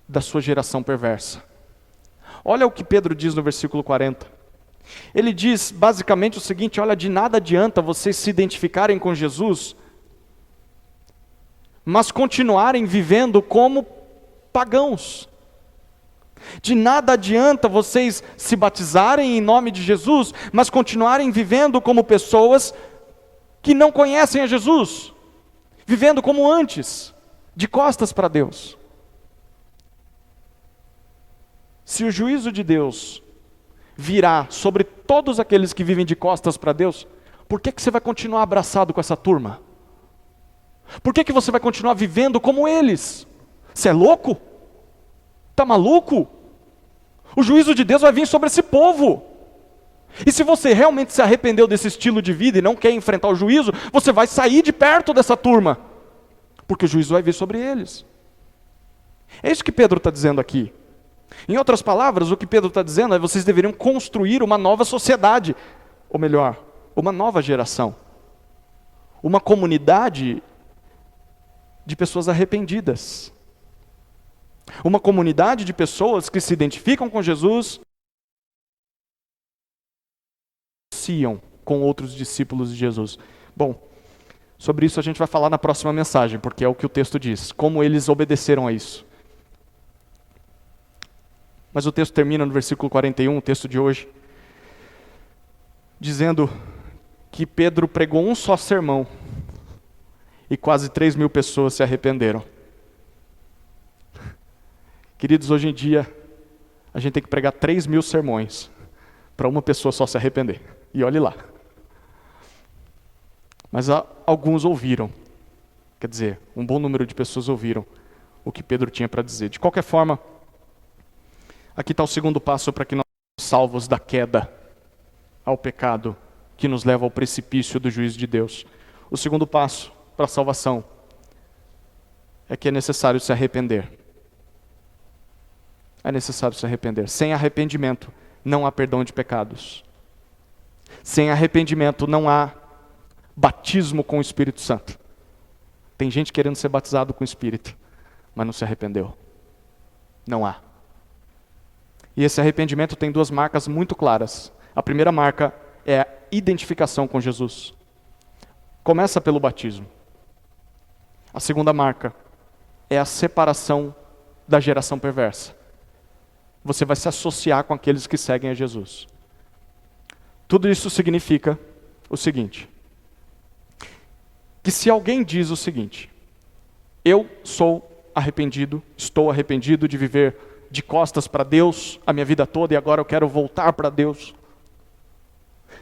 da sua geração perversa. Olha o que Pedro diz no versículo 40. Ele diz basicamente o seguinte: olha, de nada adianta vocês se identificarem com Jesus, mas continuarem vivendo como pagãos. De nada adianta vocês se batizarem em nome de Jesus, mas continuarem vivendo como pessoas que não conhecem a Jesus, vivendo como antes, de costas para Deus. Se o juízo de Deus virá sobre todos aqueles que vivem de costas para Deus, por que você vai continuar abraçado com essa turma? Por que você vai continuar vivendo como eles? Você é louco? Está maluco? O juízo de Deus vai vir sobre esse povo. E se você realmente se arrependeu desse estilo de vida e não quer enfrentar o juízo, você vai sair de perto dessa turma, porque o juízo vai vir sobre eles. É isso que Pedro está dizendo aqui. Em outras palavras, o que Pedro está dizendo é que vocês deveriam construir uma nova sociedade, ou melhor, uma nova geração. Uma comunidade de pessoas arrependidas. Uma comunidade de pessoas que se identificam com Jesus, associam com outros discípulos de Jesus. Bom, sobre isso a gente vai falar na próxima mensagem, porque é o que o texto diz, como eles obedeceram a isso. Mas o texto termina no versículo 41, o texto de hoje, dizendo que Pedro pregou um só sermão e quase 3.000 pessoas se arrependeram. Queridos, hoje em dia, a gente tem que pregar 3.000 sermões para uma pessoa só se arrepender. E olhe lá. Mas alguns ouviram. Quer dizer, um bom número de pessoas ouviram o que Pedro tinha para dizer. De qualquer forma, aqui está o segundo passo para que nós sejamos salvos da queda ao pecado que nos leva ao precipício do juízo de Deus. O segundo passo para a salvação é que é necessário se arrepender. É necessário se arrepender. Sem arrependimento, não há perdão de pecados. Sem arrependimento, não há batismo com o Espírito Santo. Tem gente querendo ser batizado com o Espírito, mas não se arrependeu. Não há. E esse arrependimento tem duas marcas muito claras. A primeira marca é a identificação com Jesus. Começa pelo batismo. A segunda marca é a separação da geração perversa. Você vai se associar com aqueles que seguem a Jesus. Tudo isso significa o seguinte: que se alguém diz o seguinte: eu sou arrependido, estou arrependido de viver de costas para Deus a minha vida toda e agora eu quero voltar para Deus.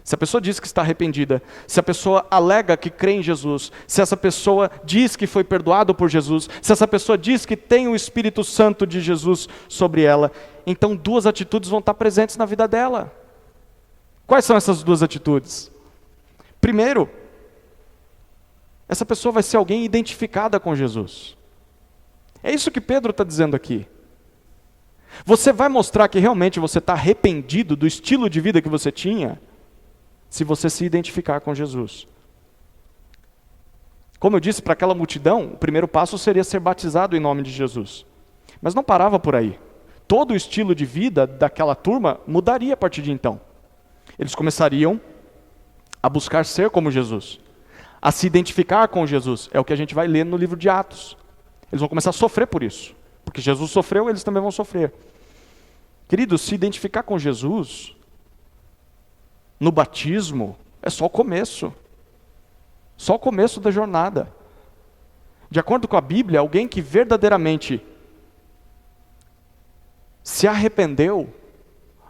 Se a pessoa diz que está arrependida, se a pessoa alega que crê em Jesus, se essa pessoa diz que foi perdoado por Jesus, se essa pessoa diz que tem o Espírito Santo de Jesus sobre ela, então duas atitudes vão estar presentes na vida dela. Quais são essas duas atitudes? Primeiro, essa pessoa vai ser alguém identificada com Jesus. É isso que Pedro está dizendo aqui. Você vai mostrar que realmente você está arrependido do estilo de vida que você tinha, se você se identificar com Jesus. Como eu disse para aquela multidão, o primeiro passo seria ser batizado em nome de Jesus. Mas não parava por aí. Todo o estilo de vida daquela turma mudaria a partir de então. Eles começariam a buscar ser como Jesus, a se identificar com Jesus. É o que a gente vai ler no livro de Atos. Eles vão começar a sofrer por isso. Porque Jesus sofreu, eles também vão sofrer. Queridos, se identificar com Jesus no batismo é só o começo. Só o começo da jornada. De acordo com a Bíblia, alguém que verdadeiramente se arrependeu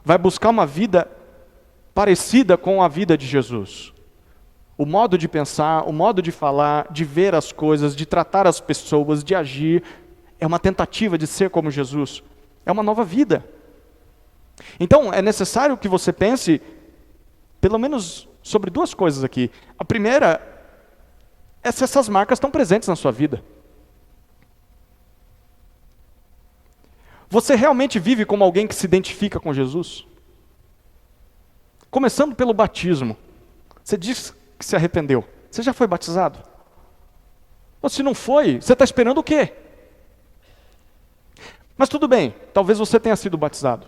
vai buscar uma vida parecida com a vida de Jesus. O modo de pensar, o modo de falar, de ver as coisas, de tratar as pessoas, de agir, é uma tentativa de ser como Jesus. É uma nova vida. Então, é necessário que você pense, pelo menos, sobre duas coisas aqui. A primeira é se essas marcas estão presentes na sua vida. Você realmente vive como alguém que se identifica com Jesus? Começando pelo batismo. Você diz que se arrependeu. Você já foi batizado? Ou se não foi, você está esperando o quê? Mas tudo bem, talvez você tenha sido batizado.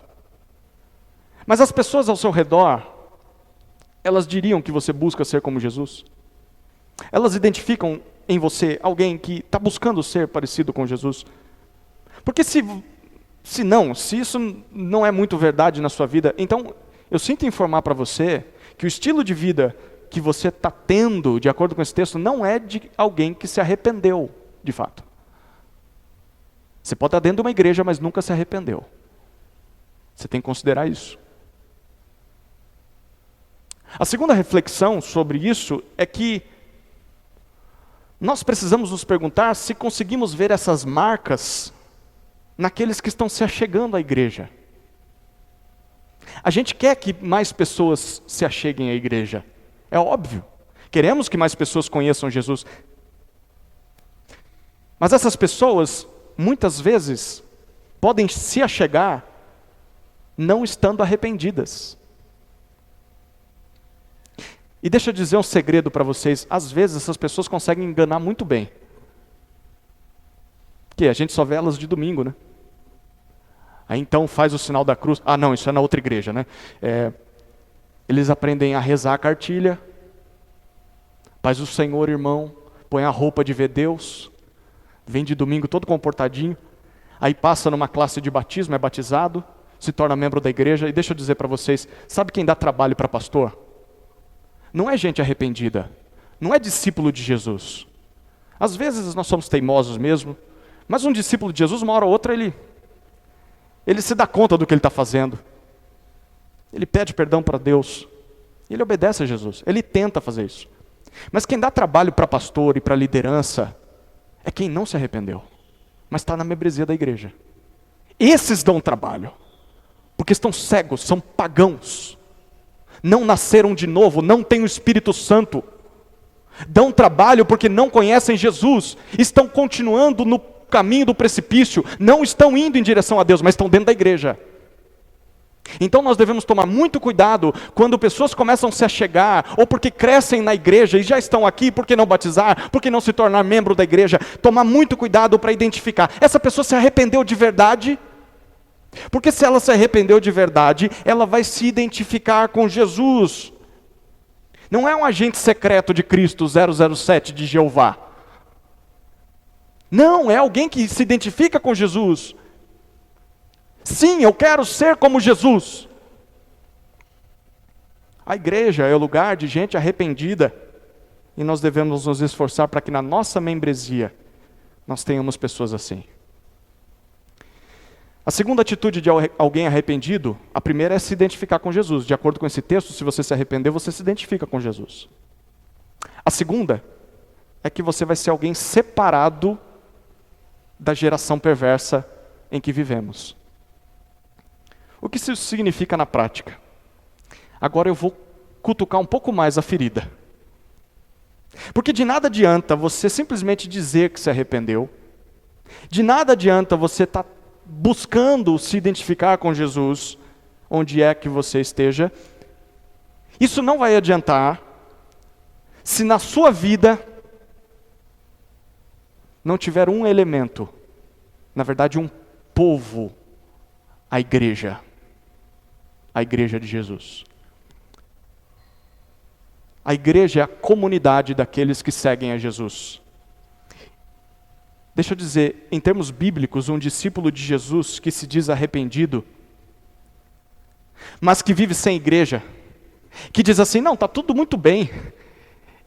Mas as pessoas ao seu redor Elas diriam que você busca ser como Jesus? Elas identificam em você alguém que está buscando ser parecido com Jesus? Porque se isso não é muito verdade na sua vida, então eu sinto informar para você que o estilo de vida que você está tendo, de acordo com esse texto, não é de alguém que se arrependeu, de fato. Você pode estar dentro de uma igreja, mas nunca se arrependeu. Você tem que considerar isso. A segunda reflexão sobre isso é que nós precisamos nos perguntar se conseguimos ver essas marcas naqueles que estão se achegando à igreja. A gente quer que mais pessoas se acheguem à igreja. É óbvio. Queremos que mais pessoas conheçam Jesus. Mas essas pessoas, muitas vezes, podem se achegar não estando arrependidas. E deixa eu dizer um segredo para vocês. Às vezes essas pessoas conseguem enganar muito bem. Porque a gente só vê elas de domingo, né? Aí então faz o sinal da cruz. Ah não, isso é na outra igreja, né? Eles aprendem a rezar a cartilha. Paz do Senhor, irmão. Põe a roupa de ver Deus. Vem de domingo todo comportadinho. Aí passa numa classe de batismo, é batizado. Se torna membro da igreja. E deixa eu dizer para vocês. Sabe quem dá trabalho para pastor? Não é gente arrependida. Não é discípulo de Jesus. Às vezes nós somos teimosos mesmo. Mas um discípulo de Jesus, uma hora ou outra, ele se dá conta do que ele está fazendo. Ele pede perdão para Deus. Ele obedece a Jesus. Ele tenta fazer isso. Mas quem dá trabalho para pastor e para liderança é quem não se arrependeu, mas está na membresia da igreja. Esses dão trabalho, porque estão cegos, são pagãos. Não nasceram de novo, não têm o Espírito Santo. Dão trabalho porque não conhecem Jesus. Estão continuando no caminho do precipício. Não estão indo em direção a Deus, mas estão dentro da igreja. Então nós devemos tomar muito cuidado quando pessoas começam a se achegar, ou porque crescem na igreja e já estão aqui, por que não batizar? Por que não se tornar membro da igreja? Tomar muito cuidado para identificar. Essa pessoa se arrependeu de verdade? Porque se ela se arrependeu de verdade, ela vai se identificar com Jesus. Não é um agente secreto de Cristo, 007 de Jeová. Não, é alguém que se identifica com Jesus. Sim, eu quero ser como Jesus. A igreja é o lugar de gente arrependida. E nós devemos nos esforçar para que na nossa membresia nós tenhamos pessoas assim. A segunda atitude de alguém arrependido, a primeira é se identificar com Jesus. De acordo com esse texto, se você se arrepender, você se identifica com Jesus. A segunda é que você vai ser alguém separado da geração perversa em que vivemos. O que isso significa na prática? Agora eu vou cutucar um pouco mais a ferida. Porque de nada adianta você simplesmente dizer que se arrependeu. De nada adianta você estar buscando se identificar com Jesus, onde é que você esteja. Isso não vai adiantar se na sua vida não tiver um elemento, na verdade um povo, a igreja de Jesus. A igreja é a comunidade daqueles que seguem a Jesus. Deixa eu dizer, em termos bíblicos, um discípulo de Jesus que se diz arrependido, mas que vive sem igreja, que diz assim, não, está tudo muito bem,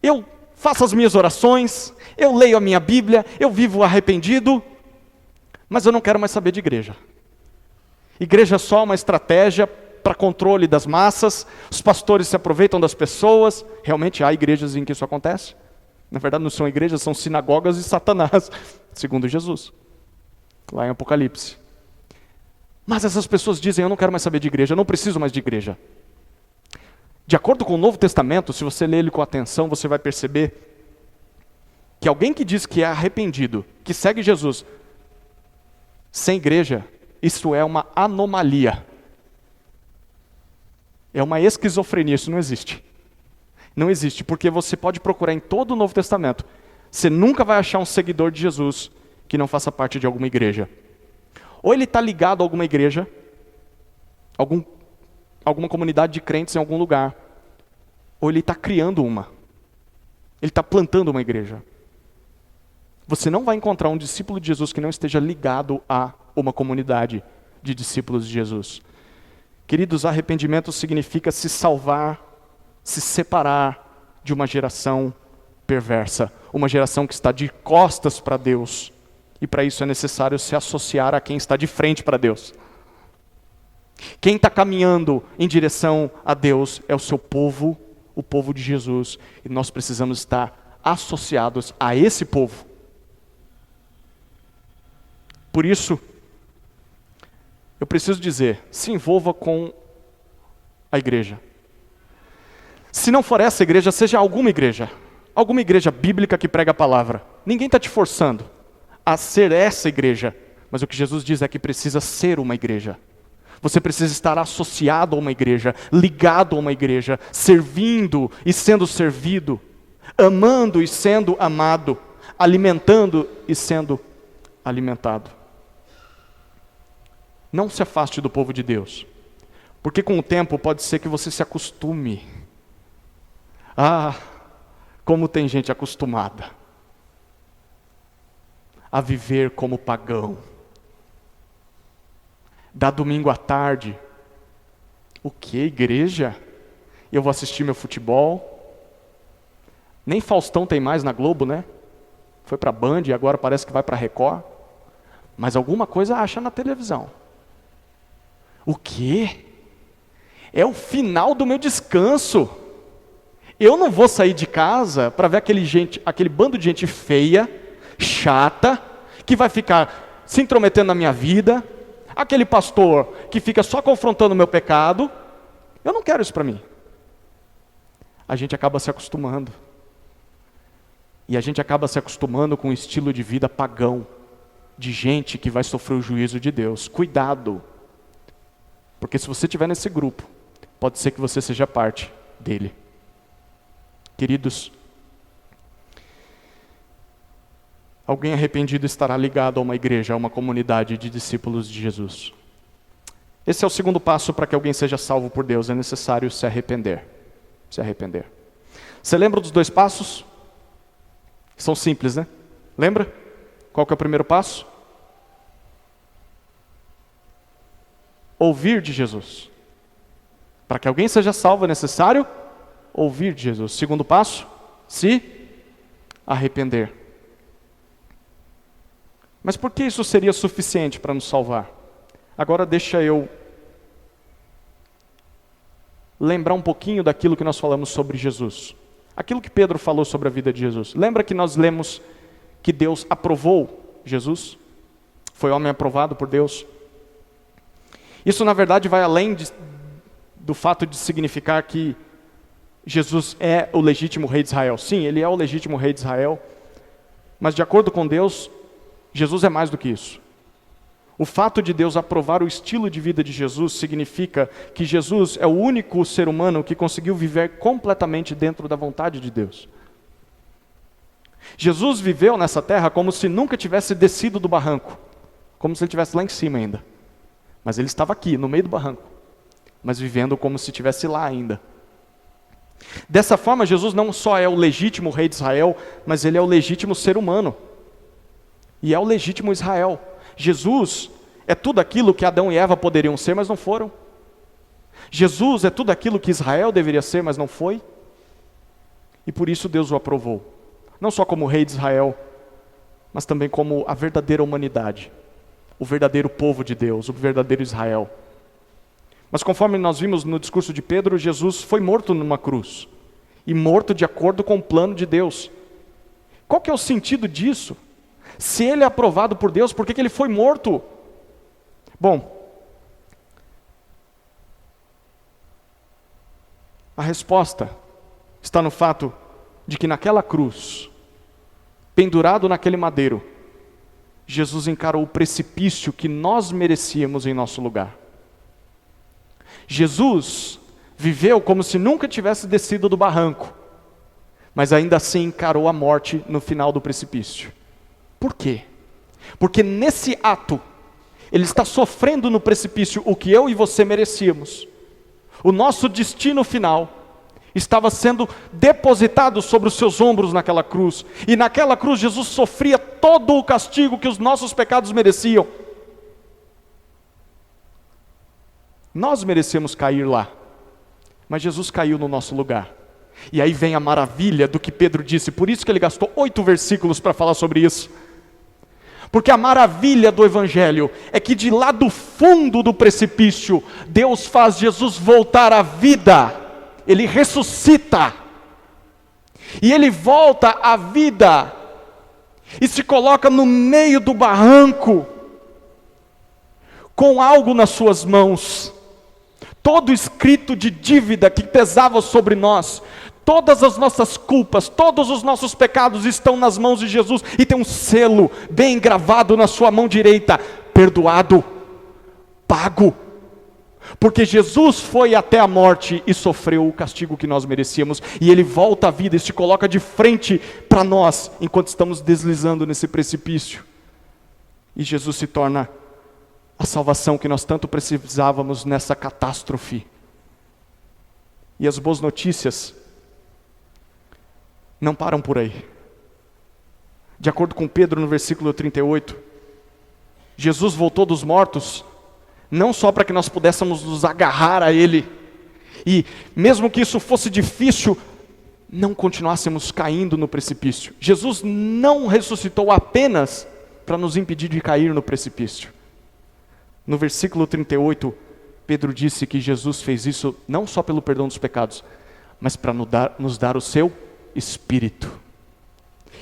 eu faço as minhas orações, eu leio a minha Bíblia, eu vivo arrependido, mas eu não quero mais saber de igreja. Igreja é só uma estratégia para controle das massas, os pastores se aproveitam das pessoas. Realmente há igrejas em que isso acontece. Na verdade não são igrejas, são sinagogas de Satanás, segundo Jesus, lá em Apocalipse. Mas essas pessoas dizem, eu não quero mais saber de igreja, eu não preciso mais de igreja. De acordo com o Novo Testamento, se você ler ele com atenção, você vai perceber que alguém que diz que é arrependido, que segue Jesus, sem igreja, isso é uma anomalia. É uma esquizofrenia, isso não existe. Não existe, porque você pode procurar em todo o Novo Testamento. Você nunca vai achar um seguidor de Jesus que não faça parte de alguma igreja. Ou ele está ligado a alguma igreja, alguma comunidade de crentes em algum lugar. ou ele está criando uma. Ele está plantando uma igreja. Você não vai encontrar um discípulo de Jesus que não esteja ligado a uma comunidade de discípulos de Jesus. Queridos, arrependimento significa se salvar, se separar de uma geração perversa, uma geração que está de costas para Deus. E para isso é necessário se associar a quem está de frente para Deus. Quem está caminhando em direção a Deus é o seu povo, o povo de Jesus. E nós precisamos estar associados a esse povo. Por isso, eu preciso dizer, se envolva com a igreja. Se não for essa igreja, seja alguma igreja bíblica que prega a palavra. Ninguém está te forçando a ser essa igreja, mas o que Jesus diz é que precisa ser uma igreja. Você precisa estar associado a uma igreja, ligado a uma igreja, servindo e sendo servido, amando e sendo amado, alimentando e sendo alimentado. Não se afaste do povo de Deus, porque com o tempo pode ser que você se acostume. Como tem gente acostumada a viver como pagão. Dá domingo à tarde. O que? Igreja? Eu vou assistir meu futebol? Nem Faustão tem mais na Globo, né? Foi para a Band e agora parece que vai para a Record. Mas alguma coisa acha na televisão. O quê? É o final do meu descanso. Eu não vou sair de casa para ver aquele bando de gente feia, chata, que vai ficar se intrometendo na minha vida, aquele pastor que fica só confrontando o meu pecado. Eu não quero isso para mim. A gente acaba se acostumando. E a gente acaba se acostumando com um estilo de vida pagão, de gente que vai sofrer o juízo de Deus. Cuidado. Porque se você estiver nesse grupo, pode ser que você seja parte dele. Queridos, alguém arrependido estará ligado a uma igreja, a uma comunidade de discípulos de Jesus. Esse é o segundo passo para que alguém seja salvo por Deus, é necessário se arrepender. Se arrepender. Você lembra dos 2 passos? São simples, né? Lembra? Qual que é o primeiro passo? Ouvir de Jesus. Para que alguém seja salvo é necessário ouvir de Jesus. Segundo passo, se arrepender. Mas por que isso seria suficiente para nos salvar? Agora deixa eu lembrar um pouquinho daquilo que nós falamos sobre Jesus. Aquilo que Pedro falou sobre a vida de Jesus. Lembra que nós lemos que Deus aprovou Jesus? Foi homem aprovado por Deus. Isso, na verdade, vai além do fato de significar que Jesus é o legítimo rei de Israel. Sim, ele é o legítimo rei de Israel. Mas, de acordo com Deus, Jesus é mais do que isso. O fato de Deus aprovar o estilo de vida de Jesus significa que Jesus é o único ser humano que conseguiu viver completamente dentro da vontade de Deus. Jesus viveu nessa terra como se nunca tivesse descido do barranco, como se ele estivesse lá em cima ainda. Mas ele estava aqui, no meio do barranco, mas vivendo como se estivesse lá ainda. Dessa forma, Jesus não só é o legítimo rei de Israel, mas ele é o legítimo ser humano. E é o legítimo Israel. Jesus é tudo aquilo que Adão e Eva poderiam ser, mas não foram. Jesus é tudo aquilo que Israel deveria ser, mas não foi. E por isso Deus o aprovou. Não só como rei de Israel, mas também como a verdadeira humanidade. O verdadeiro povo de Deus, o verdadeiro Israel. Mas conforme nós vimos no discurso de Pedro, Jesus foi morto numa cruz. E morto de acordo com o plano de Deus. Qual que é o sentido disso? Se ele é aprovado por Deus, por que ele foi morto? Bom, a resposta está no fato de que naquela cruz, pendurado naquele madeiro, Jesus encarou o precipício que nós merecíamos em nosso lugar. Jesus viveu como se nunca tivesse descido do barranco, mas ainda assim encarou a morte no final do precipício. Por quê? Porque nesse ato, ele está sofrendo no precipício o que eu e você merecíamos. O nosso destino final, estava sendo depositado sobre os seus ombros naquela cruz. E naquela cruz Jesus sofria todo o castigo que os nossos pecados mereciam. Nós merecemos cair lá, mas Jesus caiu no nosso lugar. E aí vem a maravilha do que Pedro disse, por isso que ele gastou 8 versículos para falar sobre isso. Porque a maravilha do Evangelho é que de lá do fundo do precipício, Deus faz Jesus voltar à vida. Ele ressuscita. E Ele volta à vida. E se coloca no meio do barranco, com algo nas suas mãos. Todo escrito de dívida que pesava sobre nós, todas as nossas culpas, todos os nossos pecados estão nas mãos de Jesus, e tem um selo bem gravado na sua mão direita: perdoado, pago. Porque Jesus foi até a morte e sofreu o castigo que nós merecíamos, e Ele volta à vida e se coloca de frente para nós, enquanto estamos deslizando nesse precipício. E Jesus se torna a salvação que nós tanto precisávamos nessa catástrofe. E as boas notícias não param por aí. De acordo com Pedro, no versículo 38, Jesus voltou dos mortos, não só para que nós pudéssemos nos agarrar a Ele, e mesmo que isso fosse difícil, não continuássemos caindo no precipício. Jesus não ressuscitou apenas para nos impedir de cair no precipício. No versículo 38, Pedro disse que Jesus fez isso não só pelo perdão dos pecados, mas para nos dar o seu Espírito.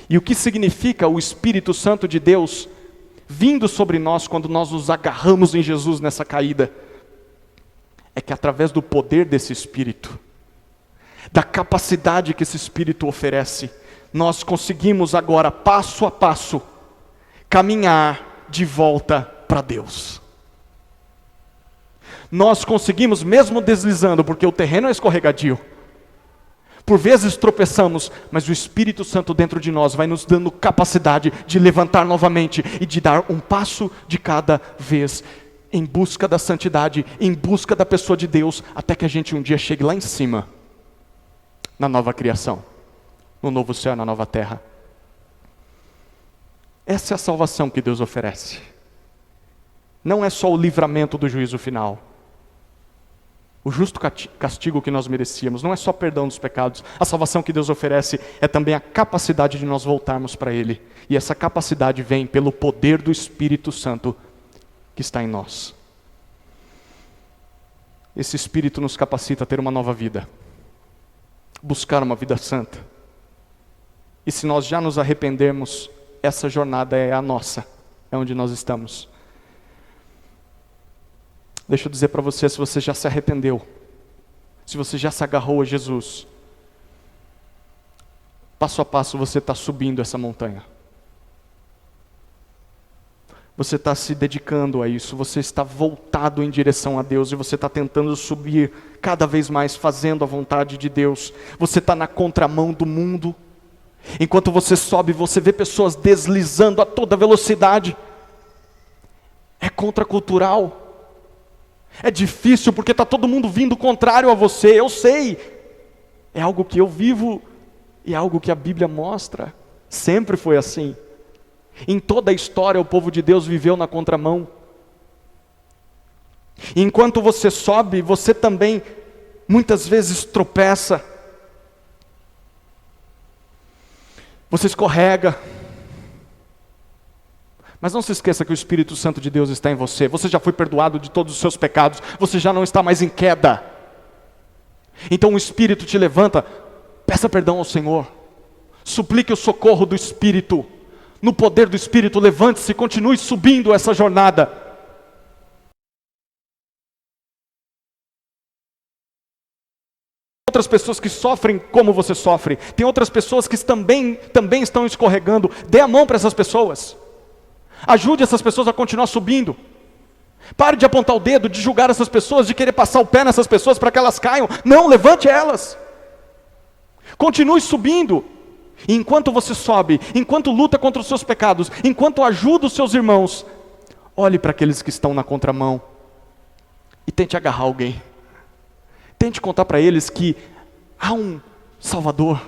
E o que significa o Espírito Santo de Deus vindo sobre nós quando nós nos agarramos em Jesus nessa caída? É que através do poder desse Espírito, da capacidade que esse Espírito oferece, nós conseguimos agora, passo a passo, caminhar de volta para Deus. Nós conseguimos, mesmo deslizando, porque o terreno é escorregadio, por vezes tropeçamos, mas o Espírito Santo dentro de nós vai nos dando capacidade de levantar novamente e de dar um passo de cada vez, em busca da santidade, em busca da pessoa de Deus, até que a gente um dia chegue lá em cima, na nova criação, no novo céu, na nova terra. Essa é a salvação que Deus oferece. Não é só o livramento do juízo final, o justo castigo que nós merecíamos, não é só perdão dos pecados. A salvação que Deus oferece é também a capacidade de nós voltarmos para Ele. E essa capacidade vem pelo poder do Espírito Santo que está em nós. Esse Espírito nos capacita a ter uma nova vida, buscar uma vida santa. E se nós já nos arrependermos, essa jornada é a nossa, é onde nós estamos. Deixa eu dizer para você, se você já se arrependeu, se você já se agarrou a Jesus, passo a passo você está subindo essa montanha. Você está se dedicando a isso, você está voltado em direção a Deus, e você está tentando subir cada vez mais, fazendo a vontade de Deus. Você está na contramão do mundo. Enquanto você sobe, você vê pessoas deslizando a toda velocidade. É contracultural. É difícil porque está todo mundo vindo contrário a você, eu sei. É algo que eu vivo e é algo que a Bíblia mostra. Sempre foi assim. Em toda a história o povo de Deus viveu na contramão. E enquanto você sobe, você também muitas vezes tropeça. Você escorrega. Mas não se esqueça que o Espírito Santo de Deus está em você. Você já foi perdoado de todos os seus pecados. Você já não está mais em queda. Então o Espírito te levanta. Peça perdão ao Senhor. Suplique o socorro do Espírito. No poder do Espírito, levante-se e continue subindo essa jornada. Outras pessoas que sofrem como você sofre. Tem outras pessoas que também estão escorregando. Dê a mão para essas pessoas. Ajude essas pessoas a continuar subindo. Pare de apontar o dedo, de julgar essas pessoas, de querer passar o pé nessas pessoas para que elas caiam. Não, levante elas. Continue subindo. E enquanto você sobe, enquanto luta contra os seus pecados, enquanto ajuda os seus irmãos, olhe para aqueles que estão na contramão e tente agarrar alguém. Tente contar para eles que Há um Salvador.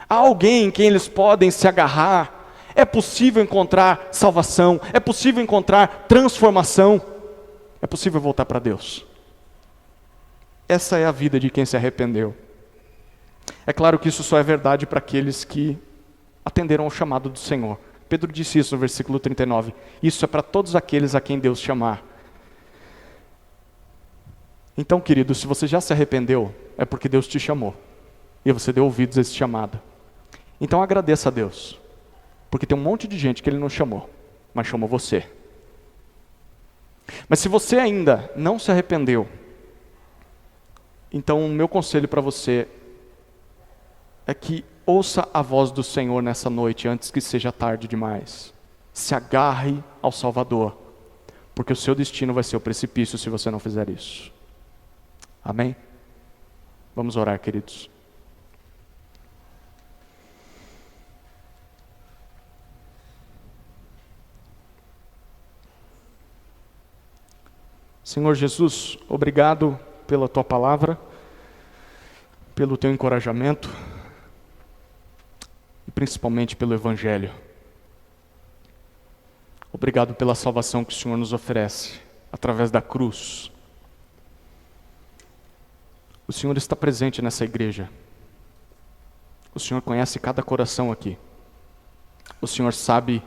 Há alguém em quem eles podem se agarrar. É possível encontrar salvação. É possível encontrar transformação. É possível voltar para Deus. Essa é a vida de quem se arrependeu. É claro que isso só é verdade para aqueles que atenderam ao chamado do Senhor. Pedro disse isso no versículo 39. Isso é para todos aqueles a quem Deus chamar. Então, querido, se você já se arrependeu, é porque Deus te chamou. E você deu ouvidos a esse chamado. Então agradeça a Deus. Porque tem um monte de gente que Ele não chamou, mas chamou você. Mas se você ainda não se arrependeu, então o meu conselho para você é que ouça a voz do Senhor nessa noite, antes que seja tarde demais. Se agarre ao Salvador, porque o seu destino vai ser o precipício se você não fizer isso. Amém? Vamos orar, queridos. Senhor Jesus, obrigado pela Tua palavra, pelo Teu encorajamento e principalmente pelo Evangelho. Obrigado pela salvação que o Senhor nos oferece através da cruz. O Senhor está presente nessa igreja. O Senhor conhece cada coração aqui. O Senhor sabe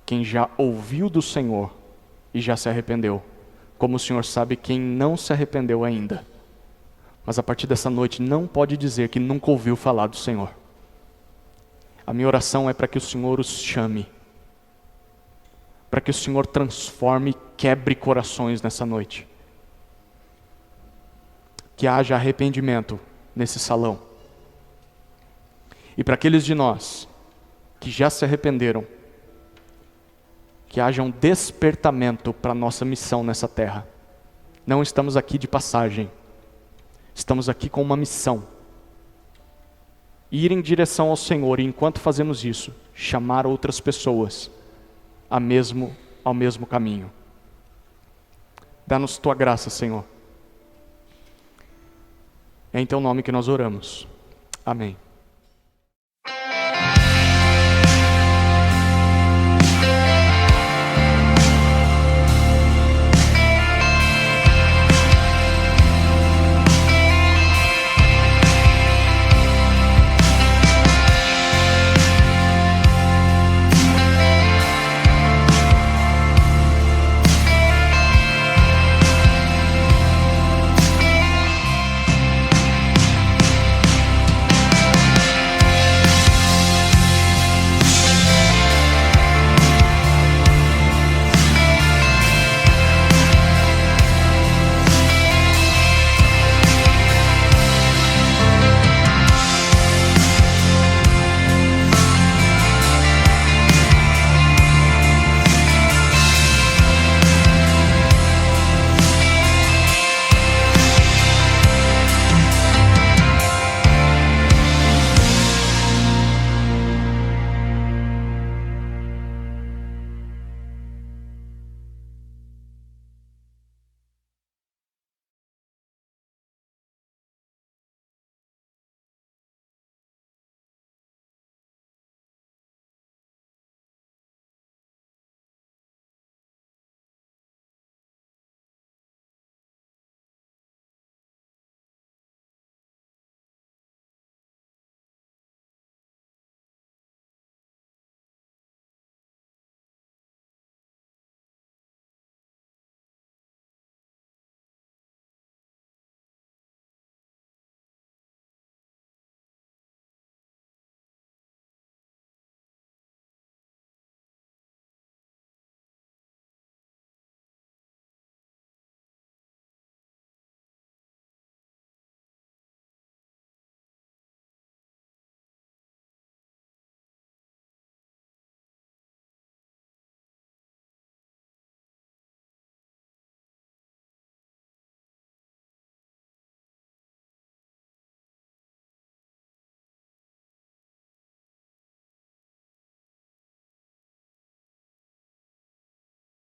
quem já ouviu do Senhor e já se arrependeu, como o Senhor sabe quem não se arrependeu ainda. Mas a partir dessa noite não pode dizer que nunca ouviu falar do Senhor. A minha oração é para que o Senhor os chame, para que o Senhor transforme e quebre corações nessa noite. Que haja arrependimento nesse salão. E para aqueles de nós que já se arrependeram, que haja um despertamento para a nossa missão nessa terra. Não estamos aqui de passagem. Estamos aqui com uma missão. Ir em direção ao Senhor e enquanto fazemos isso, chamar outras pessoas ao mesmo caminho. Dá-nos Tua graça, Senhor. É em Teu nome que nós oramos. Amém.